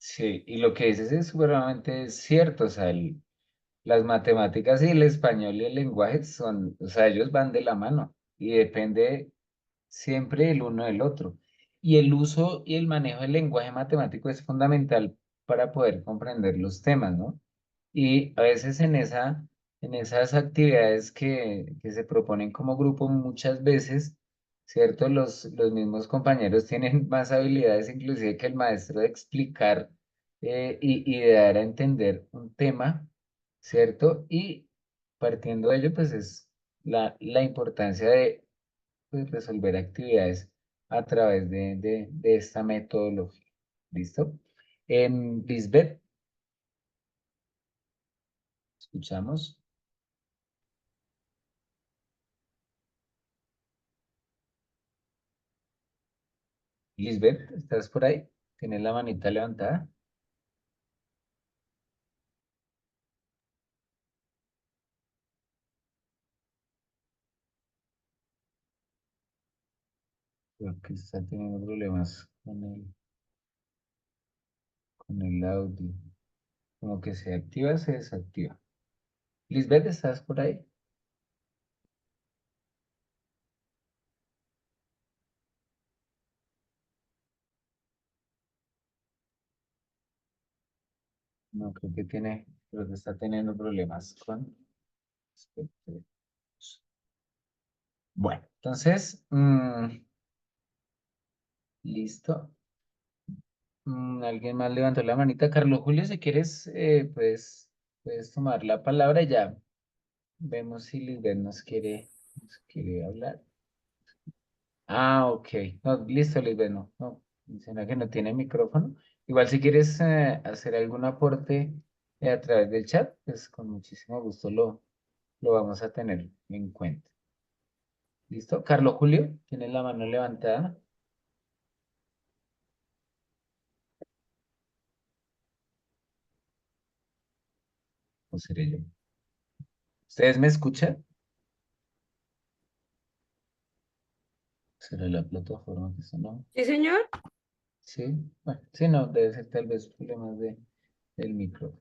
[SPEAKER 1] Sí, y lo que dices es supremamente cierto, o sea, las matemáticas y el español y el lenguaje son, o sea, ellos van de la mano y depende siempre el uno del otro. Y el uso y el manejo del lenguaje matemático es fundamental para poder comprender los temas, ¿no? Y a veces en esas actividades que se proponen como grupo, muchas veces, ¿cierto? Los mismos compañeros tienen más habilidades inclusive que el maestro de explicar y de dar a entender un tema, ¿cierto? Y partiendo de ello, pues es la importancia de pues, resolver actividades a través de esta metodología. ¿Listo? Lisbeth, escuchamos. Lisbeth, ¿estás por ahí? ¿Tienes la manita levantada? Creo que está teniendo problemas con el audio. Como que se activa, se desactiva. Lisbeth, ¿estás por ahí? No, creo que está teniendo problemas con... Bueno, entonces, listo. Alguien más levantó la manita. Carlos Julio, si quieres, puedes tomar la palabra y ya. Vemos si Lisbeth nos quiere hablar. Ah, ok. No, listo, Lisbeth, no. No, menciona que no tiene micrófono. Igual si quieres hacer algún aporte a través del chat, pues con muchísimo gusto lo vamos a tener en cuenta. ¿Listo? Carlos Julio, ¿tienes la mano levantada? ¿O seré yo? ¿Ustedes me escuchan? ¿Será la plataforma que sonó?
[SPEAKER 3] Sí, señor.
[SPEAKER 1] Sí, bueno, sí, no, debe ser tal vez problemas del micro.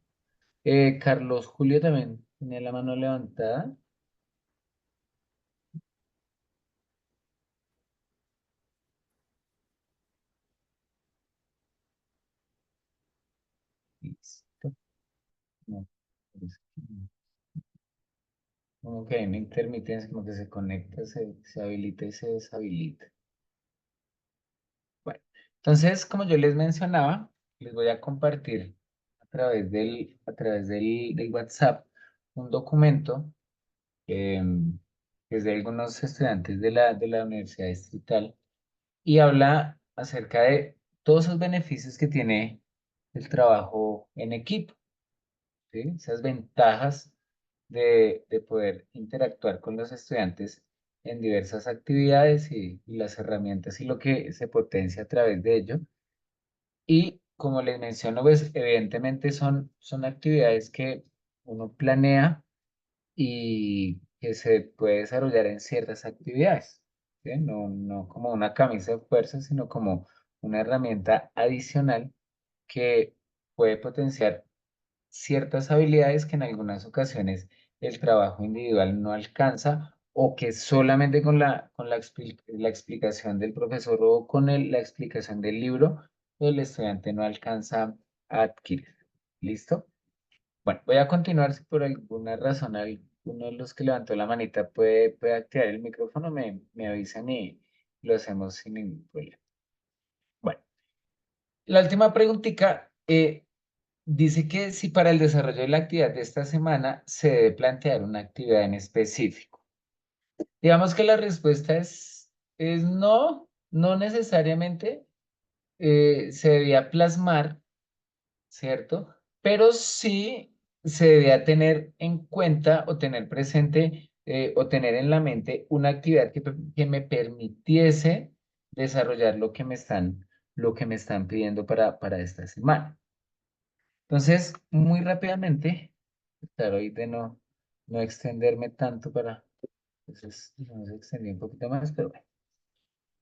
[SPEAKER 1] Carlos Julio también tiene la mano levantada. Listo. No, parece que no. Como que hay una intermitencia, como que se conecta, se habilita y se deshabilita. Bueno, entonces, como yo les mencionaba, les voy a compartir del WhatsApp un documento que es de algunos estudiantes de la Universidad Distrital y habla acerca de todos esos beneficios que tiene el trabajo en equipo, ¿sí? Esas ventajas de poder interactuar con los estudiantes en diversas actividades y las herramientas y lo que se potencia a través de ello. Y como les menciono, pues evidentemente son actividades que uno planea y que se puede desarrollar en ciertas actividades, ¿sí? No como una camisa de fuerza, sino como una herramienta adicional que puede potenciar ciertas habilidades que en algunas ocasiones el trabajo individual no alcanza o que solamente la explicación del profesor o con la explicación del libro el estudiante no alcanza a adquirir. ¿Listo? Bueno, voy a continuar. Si por alguna razón alguno de los que levantó la manita puede activar el micrófono, me avisan y lo hacemos sin ningún problema. Bueno, la última preguntita dice que si para el desarrollo de la actividad de esta semana se debe plantear una actividad en específico. Digamos que la respuesta es no, no necesariamente se debía plasmar, ¿cierto? Pero sí se debía tener en cuenta o tener presente o tener en la mente una actividad que me permitiese desarrollar lo que me están pidiendo para esta semana. Entonces, muy rápidamente, claro, y de no extenderme tanto entonces, nos extendí un poquito más, pero bueno.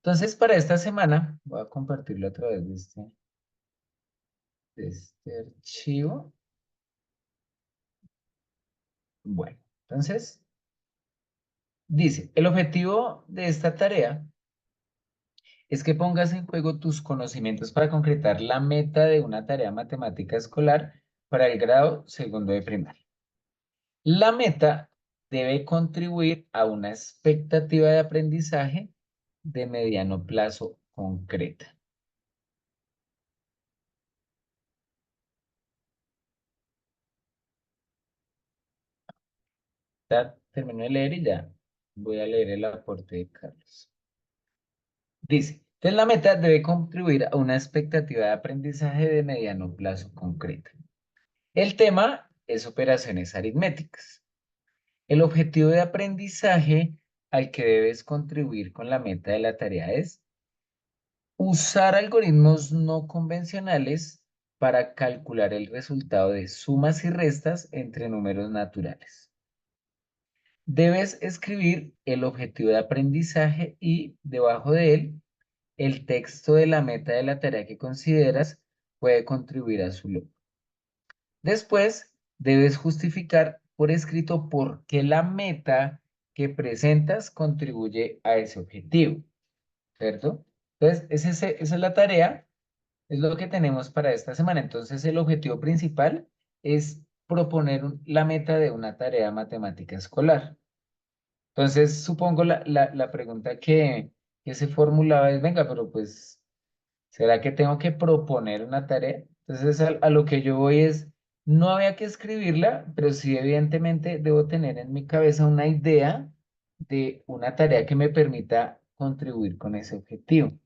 [SPEAKER 1] Entonces, para esta semana, voy a compartirlo a través de este archivo. Bueno, entonces, dice, el objetivo de esta tarea es que pongas en juego tus conocimientos para concretar la meta de una tarea matemática escolar para el grado segundo de primaria. La meta debe contribuir a una expectativa de aprendizaje de mediano plazo concreta. Ya termino de leer y ya voy a leer el aporte de Carlos. Dice, entonces la meta debe contribuir a una expectativa de aprendizaje de mediano plazo concreta. El tema es operaciones aritméticas. El objetivo de aprendizaje al que debes contribuir con la meta de la tarea es usar algoritmos no convencionales para calcular el resultado de sumas y restas entre números naturales. Debes escribir el objetivo de aprendizaje y, debajo de él, el texto de la meta de la tarea que consideras puede contribuir a su logro. Después, debes justificar por escrito por qué la meta que presentas contribuye a ese objetivo, ¿cierto? Entonces, esa es la tarea. Es lo que tenemos para esta semana. Entonces, el objetivo principal es proponer la meta de una tarea matemática escolar. Entonces, supongo la pregunta que se formulaba es, venga, pero pues, ¿será que tengo que proponer una tarea? Entonces, a lo que yo voy es, no había que escribirla, pero sí, evidentemente, debo tener en mi cabeza una idea de una tarea que me permita contribuir con ese objetivo,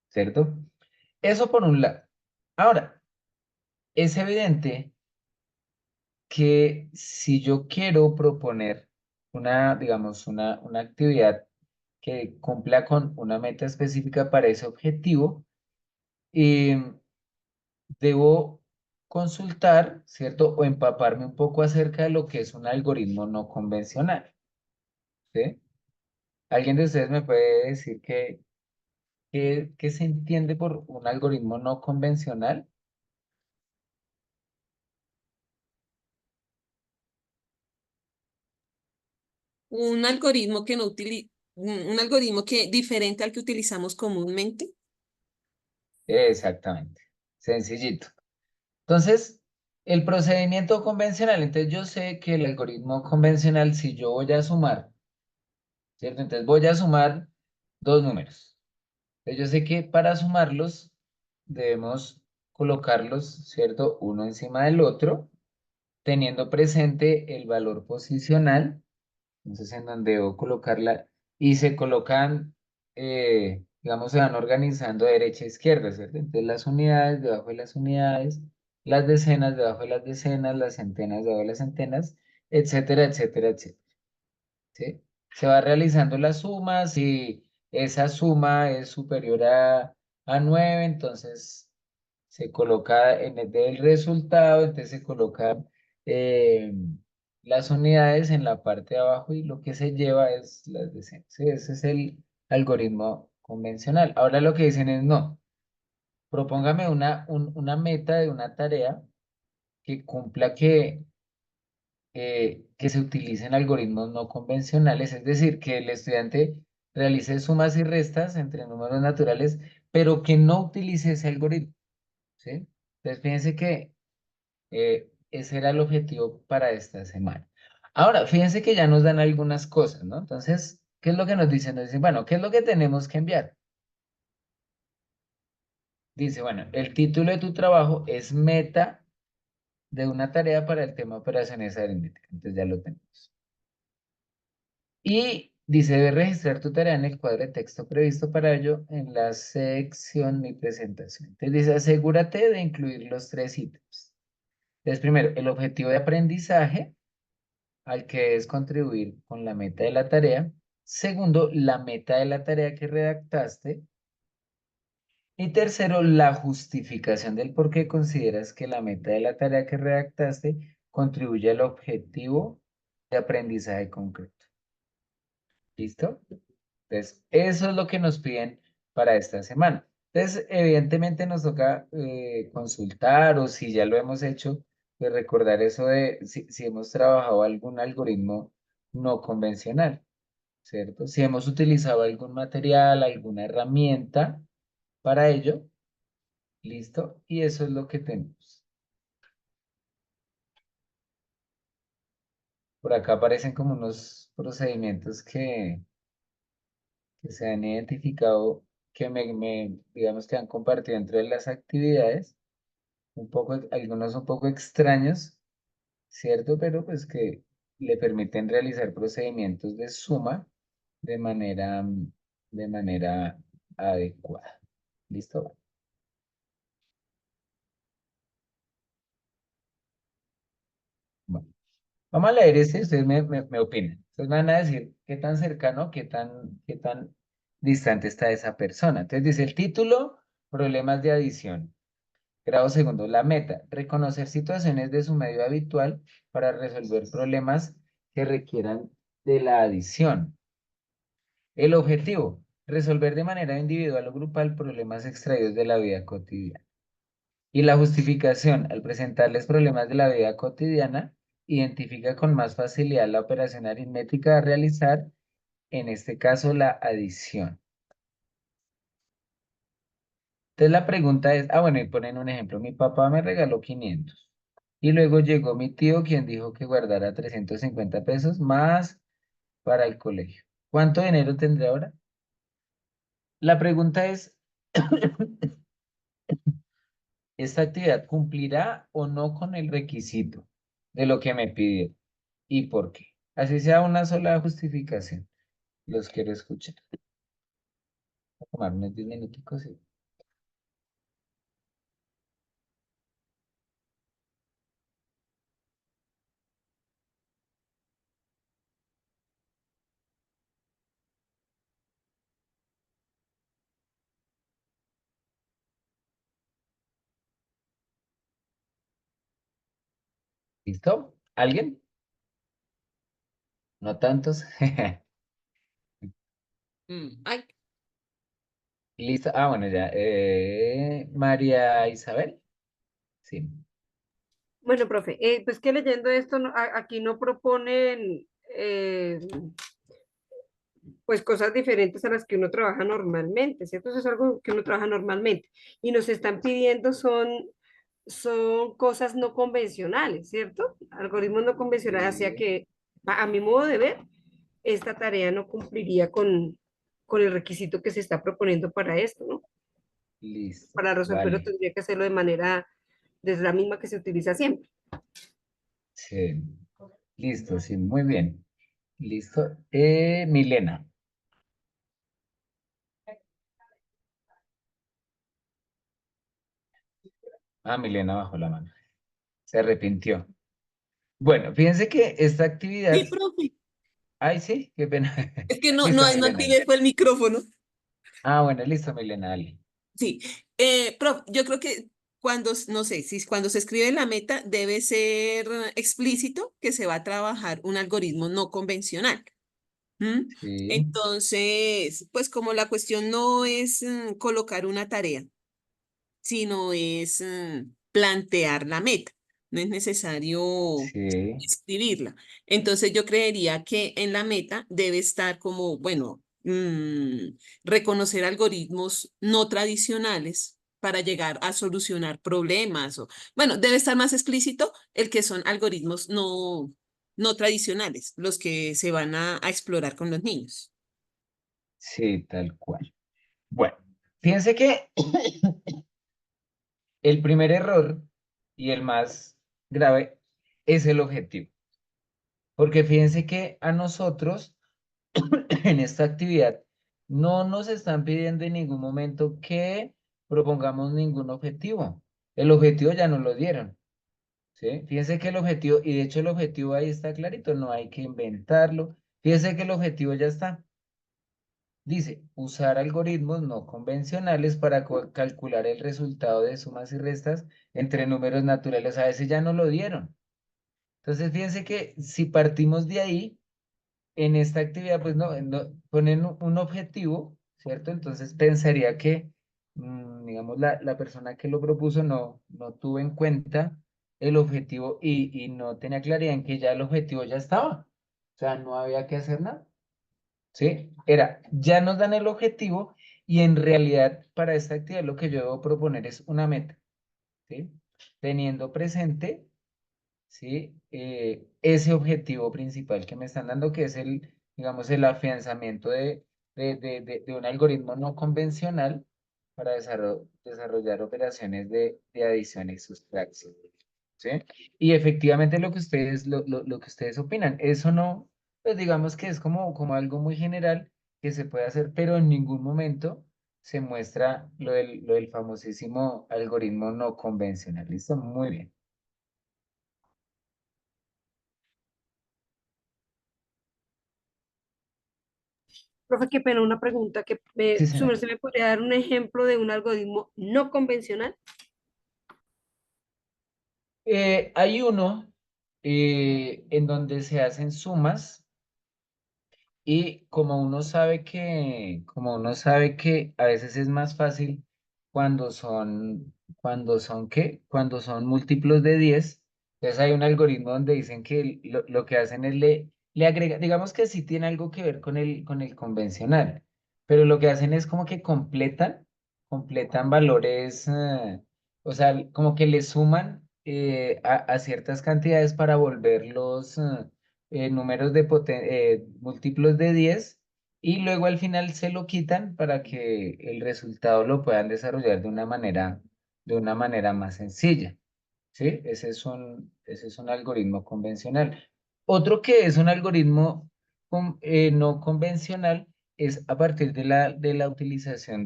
[SPEAKER 1] ¿cierto? Eso por un lado. Ahora, es evidente que si yo quiero proponer digamos, una actividad que cumpla con una meta específica para ese objetivo, debo consultar, ¿cierto? O empaparme un poco acerca de lo que es un algoritmo no convencional, ¿sí? ¿Alguien de ustedes me puede decir qué se entiende por un algoritmo no convencional?
[SPEAKER 5] Un algoritmo que no un algoritmo que diferente al que utilizamos comúnmente.
[SPEAKER 1] Exactamente, sencillito. Entonces, el procedimiento convencional, entonces yo sé que el algoritmo convencional, si yo voy a sumar, ¿cierto? Entonces voy a sumar dos números. Entonces yo sé que para sumarlos debemos colocarlos, ¿cierto? Uno encima del otro, teniendo presente el valor posicional. Entonces, en donde debo colocarla, y se colocan, digamos, se van organizando de derecha a izquierda, ¿cierto? Entonces, las unidades debajo de las unidades, las decenas debajo de las decenas, las centenas debajo de las centenas, etcétera, etcétera, etcétera. ¿Sí? Se va realizando la suma, si esa suma es superior a 9, entonces se coloca en el del resultado, entonces se coloca eh, las unidades en la parte de abajo y lo que se lleva es las decenas. ¿Sí? Ese es el algoritmo convencional. Ahora lo que dicen es no, propóngame una meta de una tarea que cumpla que se utilicen algoritmos no convencionales, es decir, que el estudiante realice sumas y restas entre números naturales, pero que no utilice ese algoritmo, ¿sí? Entonces, fíjense que ese era el objetivo para esta semana. Ahora, fíjense que ya nos dan algunas cosas, ¿no? Entonces, ¿qué es lo que nos dicen? Nos dicen, bueno, ¿qué es lo que tenemos que enviar? Dice, bueno, el título de tu trabajo es meta de una tarea para el tema operaciones aritméticas. Entonces ya lo tenemos. Y dice, debes registrar tu tarea en el cuadro de texto previsto para ello en la sección Mi presentación. Entonces dice, asegúrate de incluir los 3 ítems. Entonces, primero, el objetivo de aprendizaje al que es contribuir con la meta de la tarea. Segundo, la meta de la tarea que redactaste. Y tercero, la justificación del por qué consideras que la meta de la tarea que redactaste contribuye al objetivo de aprendizaje concreto. ¿Listo? Entonces, eso es lo que nos piden para esta semana. Entonces, evidentemente nos toca consultar o si ya lo hemos hecho, pues recordar eso de si hemos trabajado algún algoritmo no convencional, ¿cierto? Si hemos utilizado algún material, alguna herramienta para ello, ¿listo? Y eso es lo que tenemos. Por acá aparecen como unos procedimientos que se han identificado, que digamos que han compartido entre las actividades, algunos un poco extraños, ¿cierto? Pero pues que le permiten realizar procedimientos de suma de manera adecuada. ¿Listo? Bueno, vamos a leer este y ustedes me opinan. Ustedes me van a decir qué tan cercano, qué tan distante está esa persona. Entonces dice el título, problemas de adición. Grado segundo, la meta, reconocer situaciones de su medio habitual para resolver problemas que requieran de la adición. El objetivo, resolver de manera individual o grupal problemas extraídos de la vida cotidiana. Y la justificación, al presentarles problemas de la vida cotidiana, identifica con más facilidad la operación aritmética a realizar, en este caso la adición. Entonces la pregunta es, bueno, y ponen un ejemplo, mi papá me regaló 500 y luego llegó mi tío quien dijo que guardara 350 pesos más para el colegio. ¿Cuánto dinero tendré ahora? La pregunta es, ¿esta actividad cumplirá o no con el requisito de lo que me pidió? ¿Y por qué? Así sea una sola justificación. Los quiero escuchar. Voy a tomar unos 10 minuticos. ¿Listo? ¿Alguien? ¿No tantos?
[SPEAKER 5] Ay,
[SPEAKER 1] ¿Listo? Bueno, ya. María Isabel. Sí.
[SPEAKER 3] Bueno, profe, pues que leyendo esto, aquí no proponen pues cosas diferentes a las que uno trabaja normalmente, ¿cierto? Eso es algo que uno trabaja normalmente. Y nos están pidiendo son cosas no convencionales, ¿cierto? Algoritmos no convencionales, hacia que, a mi modo de ver, esta tarea no cumpliría con el requisito que se está proponiendo para esto, ¿no?
[SPEAKER 1] Listo,
[SPEAKER 3] Para resolverlo
[SPEAKER 1] vale.
[SPEAKER 3] tendría que hacerlo de manera, desde la misma que se utiliza siempre.
[SPEAKER 1] Sí. Listo, sí, muy bien. Listo. Milena. Ah, Milena bajó la mano. Se arrepintió. Bueno, fíjense que esta
[SPEAKER 5] Sí,
[SPEAKER 1] actividad.
[SPEAKER 5] profe.
[SPEAKER 1] Ay, sí, qué pena.
[SPEAKER 5] Es que no,
[SPEAKER 1] Listo,
[SPEAKER 5] no
[SPEAKER 1] Milena.
[SPEAKER 5] activé fue el micrófono.
[SPEAKER 1] Ah, bueno, listo, Milena, dale.
[SPEAKER 5] Sí, prof, yo creo que cuando, no sé, si cuando se escribe la meta debe ser explícito que se va a trabajar un algoritmo no convencional. ¿M?
[SPEAKER 1] Sí,
[SPEAKER 5] Entonces, pues como la cuestión no es colocar una tarea, sino es plantear la meta. No es necesario
[SPEAKER 1] sí,
[SPEAKER 5] escribirla. Entonces yo creería que en la meta debe estar como, bueno, reconocer algoritmos no tradicionales para llegar a solucionar problemas. O, bueno, debe estar más explícito el que son algoritmos no tradicionales, los que se van a explorar con los niños.
[SPEAKER 1] sí, tal cual. Bueno, fíjense que el primer error y el más grave es el objetivo. Porque fíjense que a nosotros en esta actividad no nos están pidiendo en ningún momento que propongamos ningún objetivo. El objetivo ya nos lo dieron, ¿sí? Fíjense que el objetivo, y de hecho el objetivo ahí está clarito, no hay que inventarlo. Fíjense que el objetivo ya está. Dice, usar algoritmos no convencionales para calcular el resultado de sumas y restas entre números naturales. A veces ya no lo dieron. Entonces, fíjense que si partimos de ahí, en esta actividad, pues no ponen un objetivo, ¿cierto? Entonces pensaría que, digamos, la persona que lo propuso no tuvo en cuenta el objetivo y no tenía claridad en que ya el objetivo ya estaba. O sea, no había que hacer nada. ¿Sí? Era, ya nos dan el objetivo y en realidad para esta actividad lo que yo debo proponer es una meta, ¿sí? Teniendo presente, ¿sí? Ese objetivo principal que me están dando, que es el, digamos, el afianzamiento de un algoritmo no convencional para desarrollar operaciones de adición y sustracción, ¿sí? Y efectivamente lo que lo que ustedes opinan, eso no, pues digamos que es como algo muy general que se puede hacer, pero en ningún momento se muestra lo del famosísimo algoritmo no convencional. ¿Listo? Muy bien.
[SPEAKER 3] Profe, qué pena, una pregunta que
[SPEAKER 1] Sí,
[SPEAKER 3] su
[SPEAKER 1] señor.
[SPEAKER 3] merced me podría dar un ejemplo de un algoritmo no convencional.
[SPEAKER 1] Hay uno en donde se hacen sumas y como uno sabe que a veces es más fácil ¿qué? Cuando son múltiplos de 10. Entonces hay un algoritmo donde dicen que lo que hacen es le agrega, digamos que sí tiene algo que ver con el convencional, pero lo que hacen es como que completan valores, o sea, como que le suman a ciertas cantidades para volverlos números múltiplos de 10 y luego al final se lo quitan para que el resultado lo puedan desarrollar de una manera más sencilla, ¿sí? Ese es un algoritmo convencional. Otro que es un algoritmo no convencional es a partir de la utilización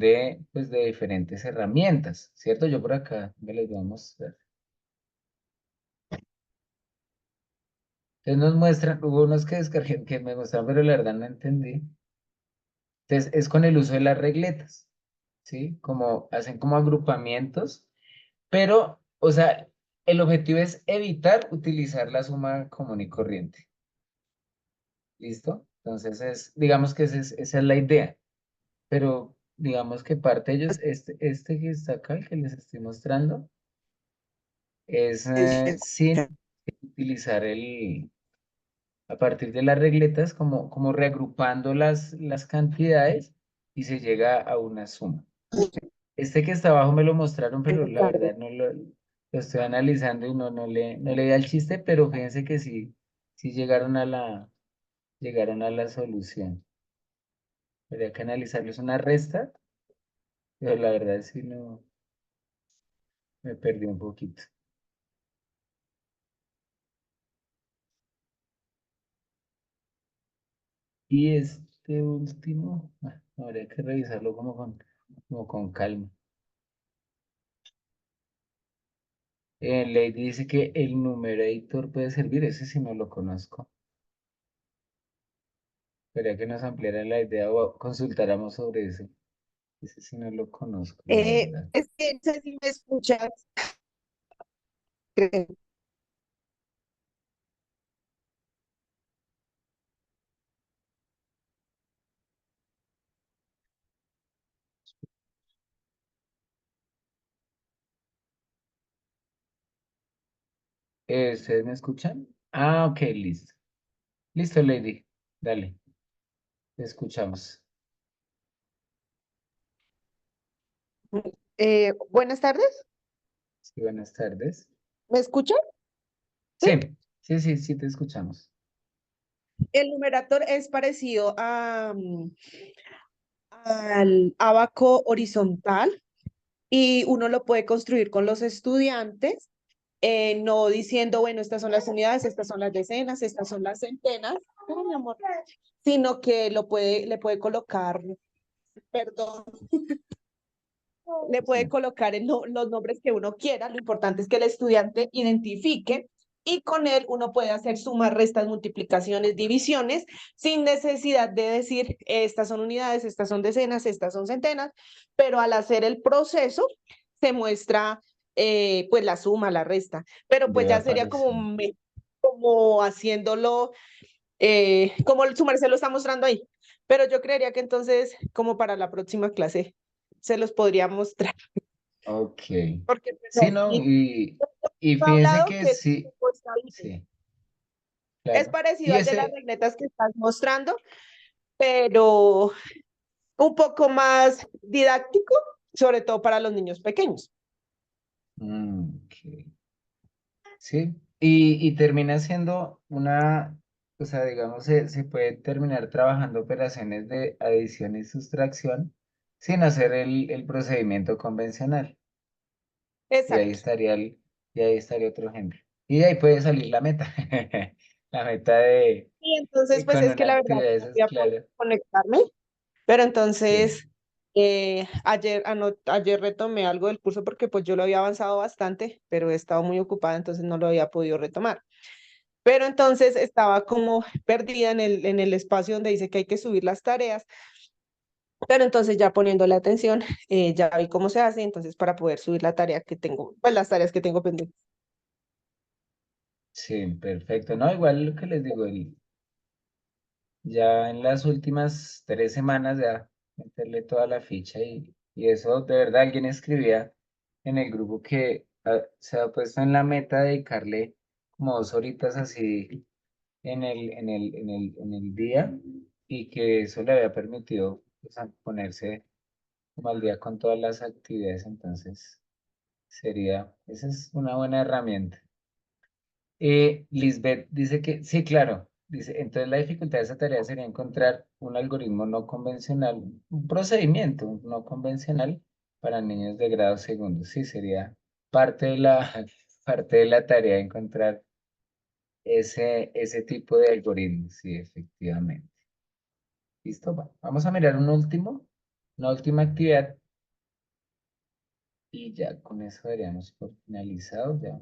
[SPEAKER 1] pues, de diferentes herramientas, ¿cierto? Yo por acá me les voy a mostrar. Entonces nos muestran, hubo unos que descargué que me mostraron, pero la verdad no entendí. Entonces es con el uso de las regletas, ¿sí? Hacen como agrupamientos, pero, o sea, el objetivo es evitar utilizar la suma común y corriente, ¿listo? Entonces digamos que esa es la idea, pero digamos que parte de ellos, este que está acá, el que les estoy mostrando, es sin utilizar a partir de las regletas, como reagrupando las cantidades y se llega a una suma. Este que está abajo me lo mostraron, pero la verdad no lo estoy analizando y no le di al chiste, pero fíjense que sí llegaron a la solución. Habría que analizarlo. Es una resta Pero la verdad sí no, me perdí un poquito. Y este último, habría que revisarlo como con calma. Lady dice que el numerator puede servir, ese sí no lo conozco. Quería que nos ampliara la idea o consultáramos sobre eso. Ese sí no lo conozco, la verdad.
[SPEAKER 6] Es que no sé si me escuchas. Creo.
[SPEAKER 1] ¿Ustedes me escuchan? Ah, ok, listo. Listo, Lady. Dale, te escuchamos.
[SPEAKER 6] Buenas tardes,
[SPEAKER 1] Sí, buenas tardes.
[SPEAKER 6] ¿me escuchan?
[SPEAKER 1] Sí,
[SPEAKER 6] Sí.
[SPEAKER 1] sí, te escuchamos.
[SPEAKER 6] El numerator es parecido al abaco horizontal y uno lo puede construir con los estudiantes, no diciendo, bueno, estas son las unidades, estas son las decenas, estas son las centenas, ay, mi amor, sino que le puede colocar, perdón, le puede
[SPEAKER 1] Sí.
[SPEAKER 6] colocar los nombres que uno quiera. Lo importante es que el estudiante identifique y con él uno puede hacer sumas, restas, multiplicaciones, divisiones, sin necesidad de decir estas son unidades, estas son decenas, estas son centenas, pero al hacer el proceso se muestra pues la suma, la resta, pero pues
[SPEAKER 1] Debe
[SPEAKER 6] ya sería como,
[SPEAKER 1] aparecer.
[SPEAKER 6] como haciéndolo, como el sumar se lo está mostrando ahí. Pero yo creería que entonces, como para la próxima clase, se los podría mostrar.
[SPEAKER 1] Ok.
[SPEAKER 6] Porque pues
[SPEAKER 1] Sí, ¿no?
[SPEAKER 6] así
[SPEAKER 1] Y
[SPEAKER 6] he
[SPEAKER 1] fíjese
[SPEAKER 6] hablado
[SPEAKER 1] que
[SPEAKER 6] que
[SPEAKER 1] sí,
[SPEAKER 6] pues, ahí
[SPEAKER 1] sí,
[SPEAKER 6] es
[SPEAKER 1] claro.
[SPEAKER 6] parecido
[SPEAKER 1] Y
[SPEAKER 6] al de las
[SPEAKER 1] ese,
[SPEAKER 6] regletas que estás mostrando, pero un poco más didáctico, sobre todo para los niños pequeños.
[SPEAKER 1] ok. Sí, y termina siendo o sea, digamos, se puede terminar trabajando operaciones de adición y sustracción sin hacer el procedimiento convencional. Y ahí
[SPEAKER 6] Exacto.
[SPEAKER 1] estaría y ahí estaría otro ejemplo. Y de ahí puede salir la meta. La meta
[SPEAKER 6] Y entonces, pues
[SPEAKER 1] con
[SPEAKER 6] es que
[SPEAKER 1] una
[SPEAKER 6] la verdad
[SPEAKER 1] actividad de
[SPEAKER 6] no
[SPEAKER 1] esas,
[SPEAKER 6] voy a poder
[SPEAKER 1] claro.
[SPEAKER 6] conectarme, pero
[SPEAKER 1] Sí,
[SPEAKER 6] entonces ayer retomé algo del curso porque pues yo lo había avanzado bastante, pero he estado muy ocupada, entonces no lo había podido retomar. Pero entonces estaba como perdida en el espacio donde dice que hay que subir las tareas. Pero entonces ya poniéndole atención, ya vi cómo se hace, entonces para poder subir la tarea que tengo, pues las tareas que tengo pendientes.
[SPEAKER 1] sí, perfecto. No, igual lo que les digo, ya en las últimas 3 semanas ya meterle toda la ficha y eso de verdad alguien escribía en el grupo que se ha puesto en la meta dedicarle como 2 horitas así en el día y que eso le había permitido pues, a ponerse como al día con todas las actividades, entonces esa es una buena herramienta. Lisbeth dice que sí, claro. Dice, entonces la dificultad de esa tarea sería encontrar un algoritmo no convencional, un procedimiento no convencional para niños de grado segundo. Sí, sería parte de la, parte de la tarea encontrar ese tipo de algoritmos. Sí, efectivamente. Listo, vamos a mirar una última actividad y ya con eso daríamos por finalizado. Ya.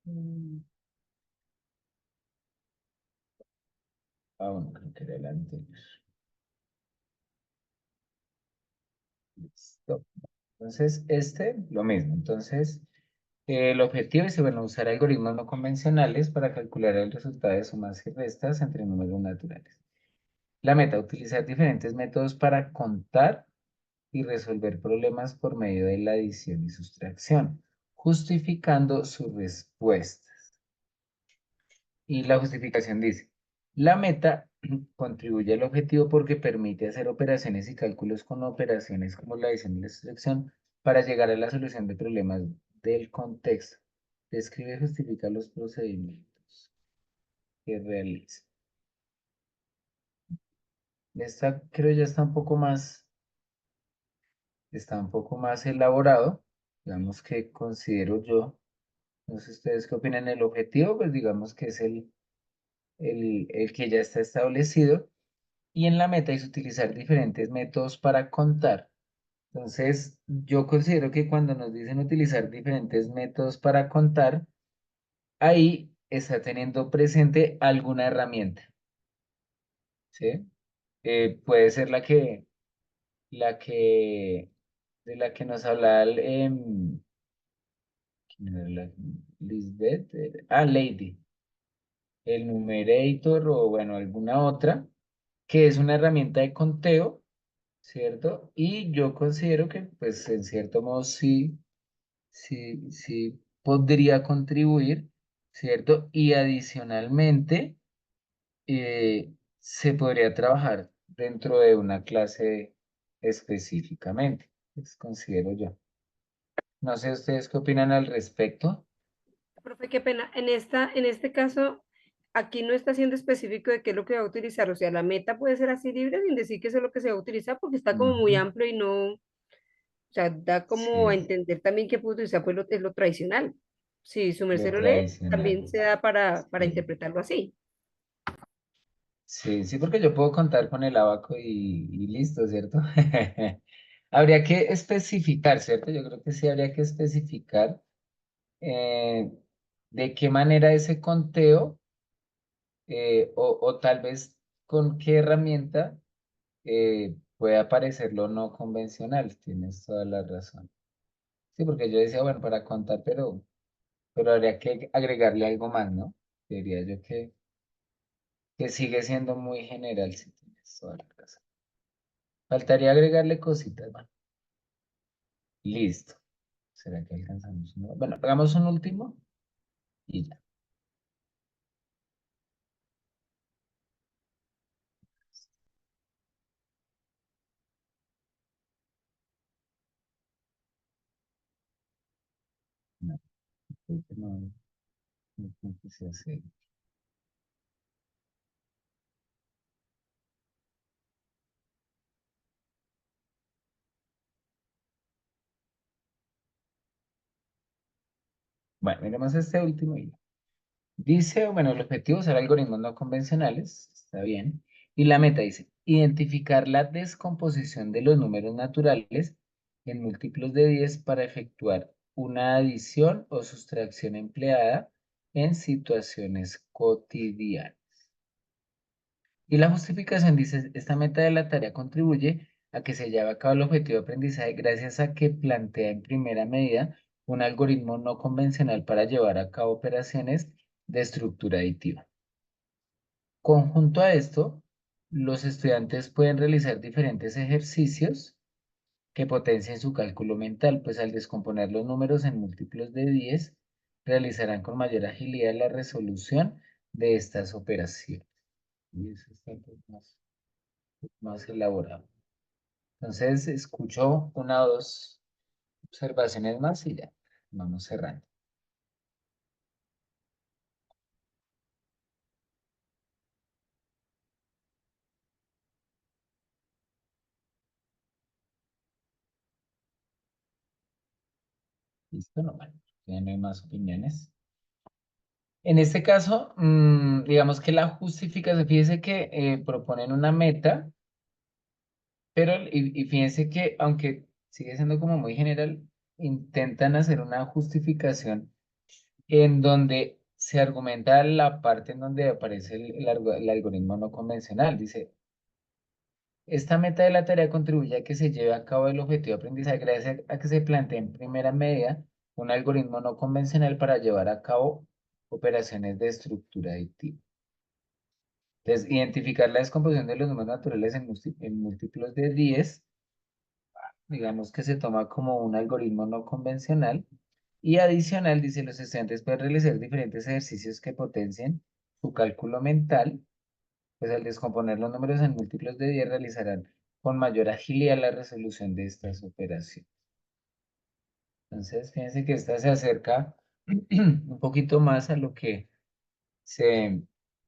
[SPEAKER 1] Mm, bueno, creo que era el anterior. Listo. Entonces, lo mismo. Entonces, el objetivo es, bueno, usar algoritmos no convencionales para calcular el resultado de sumas y restas entre números naturales. La meta, utilizar diferentes métodos para contar y resolver problemas por medio de la adición y sustracción, justificando sus respuestas. Y la justificación dice, la meta contribuye al objetivo porque permite hacer operaciones y cálculos con operaciones como la adición y la sustracción para llegar a la solución de problemas del contexto. Describe y justifica los procedimientos. que realiza. Esta creo ya está un poco más elaborado. Digamos que considero yo, no sé ustedes qué opinan, el objetivo, pues digamos que es el que ya está establecido. Y en la meta es utilizar diferentes métodos para contar. Entonces, yo considero que cuando nos dicen utilizar diferentes métodos para contar, ahí está teniendo presente alguna herramienta, ¿sí? Puede ser la que, de la que nos hablaba ¿quién era Lisbeth, Lady, el numerator o bueno, alguna otra, que es una herramienta de conteo, ¿cierto? Y yo considero que, pues, en cierto modo sí podría contribuir, ¿cierto? Y adicionalmente, se podría trabajar dentro de una clase específicamente, pues, considero yo. No sé ustedes qué opinan al respecto.
[SPEAKER 3] Profe, qué pena. En este caso, aquí no está siendo específico de qué es lo que va a utilizar. O sea, la meta puede ser así libre sin decir que eso es lo que se va a utilizar porque está como muy
[SPEAKER 1] Ujú.
[SPEAKER 3] amplio y no, o sea, da como a
[SPEAKER 1] Sí,
[SPEAKER 3] entender también que puede utilizar pues es lo tradicional. Si su
[SPEAKER 1] lo
[SPEAKER 3] merced lo lee,
[SPEAKER 1] tradicional.
[SPEAKER 3] también se da para
[SPEAKER 1] Sí.
[SPEAKER 3] interpretarlo así.
[SPEAKER 1] Sí, sí, porque yo puedo contar con el abaco y listo, ¿cierto? Habría que especificar, ¿cierto? Yo creo que sí habría que especificar eh, de qué manera ese conteo o tal vez con qué herramienta puede aparecer lo no convencional. Tienes toda la razón. Sí, porque yo decía, bueno, para contar, pero habría que agregarle algo más, ¿no? Diría yo que sigue siendo muy general, si tienes toda la razón. Faltaría agregarle cositas, ¿no? Listo. ¿Será que alcanzamos uno? Bueno, hagamos un último y ya. No, creo que no creo que sea así. Bueno, miremos este último y ya. Dice, bueno, el objetivo es usar algoritmos no convencionales, está bien. Y la meta dice, identificar la descomposición de los números naturales en múltiplos de 10 para efectuar una adición o sustracción empleada en situaciones cotidianas. Y la justificación dice, esta meta de la tarea contribuye a que se lleve a cabo el objetivo de aprendizaje gracias a que plantea en primera medida un algoritmo no convencional para llevar a cabo operaciones de estructura aditiva. Conjunto a esto, los estudiantes pueden realizar diferentes ejercicios que potencien su cálculo mental, pues al descomponer los números en múltiplos de 10, realizarán con mayor agilidad la resolución de estas operaciones. Y eso está pues, más elaborado. Entonces, escucho una o dos observaciones más y ya, vamos cerrando. Listo, no, bueno, ya no hay más opiniones. En este caso, digamos que la justificación, fíjense que proponen una meta, pero y fíjense que aunque sigue siendo como muy general, intentan hacer una justificación en donde se argumenta la parte en donde aparece el algoritmo no convencional. Dice, esta meta de la tarea contribuye a que se lleve a cabo el objetivo de aprendizaje gracias a que se plantea en primera medida un algoritmo no convencional para llevar a cabo operaciones de estructura adictiva. Entonces, identificar la descomposición de los números naturales en múltiplos de 10, digamos que se toma como un algoritmo no convencional. Y adicional, dice, los estudiantes pueden realizar diferentes ejercicios que potencien su cálculo mental, pues al descomponer los números en múltiplos de 10 realizarán con mayor agilidad la resolución de estas operaciones. Entonces, fíjense que esta se acerca un poquito más a lo que se,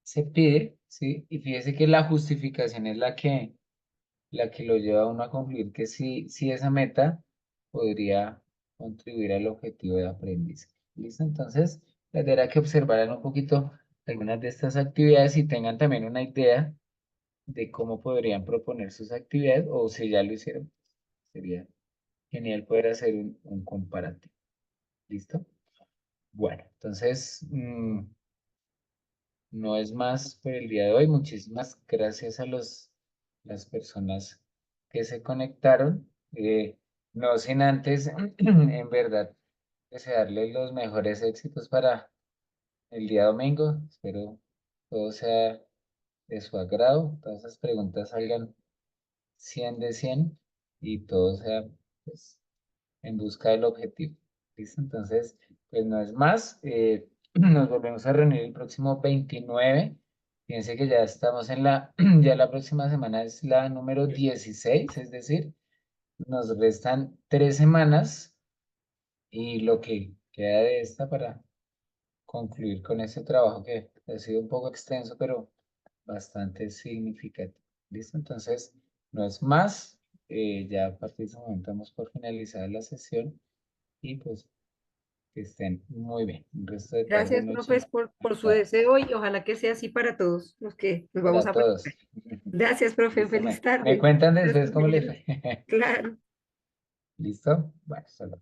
[SPEAKER 1] se pide, ¿sí? Y fíjese que la justificación es la que lo lleva a uno a concluir que sí, sí esa meta podría contribuir al objetivo de aprendizaje. ¿Listo? Entonces, tendrá que observar un poquito algunas de estas actividades y tengan también una idea de cómo podrían proponer sus actividades o si ya lo hicieron, sería genial poder hacer un comparativo. ¿Listo? Bueno, entonces, no es más por el día de hoy. Muchísimas gracias a las personas que se conectaron. No sin antes, en verdad, desearles los mejores éxitos para el día domingo. Espero todo sea de su agrado, todas esas preguntas salgan 100 de 100 y todo sea pues, en busca del objetivo. ¿Listo? Entonces, pues no es más. Nos volvemos a reunir el próximo 29. Fíjense que ya estamos ya la próxima semana es la número 16, es decir, nos restan 3 semanas y lo que queda de esta para concluir con este trabajo que ha sido un poco extenso, pero bastante significativo. ¿Listo? Entonces, no es más. Ya a partir de ese momento damos por finalizada la sesión y pues que estén muy bien. Un resto de tarde,
[SPEAKER 3] Gracias,
[SPEAKER 1] noche.
[SPEAKER 3] profes, por su
[SPEAKER 1] Para,
[SPEAKER 3] deseo y ojalá que sea así para todos los que nos vamos
[SPEAKER 1] para
[SPEAKER 3] a
[SPEAKER 1] todos.
[SPEAKER 3] preparar. Gracias, profe.
[SPEAKER 1] Listo,
[SPEAKER 3] Feliz
[SPEAKER 1] me
[SPEAKER 3] tarde.
[SPEAKER 1] cuentan
[SPEAKER 3] Gracias,
[SPEAKER 1] después cómo les
[SPEAKER 3] compañeros.
[SPEAKER 1] fue.
[SPEAKER 3] Claro.
[SPEAKER 1] ¿Listo? Bueno, solo.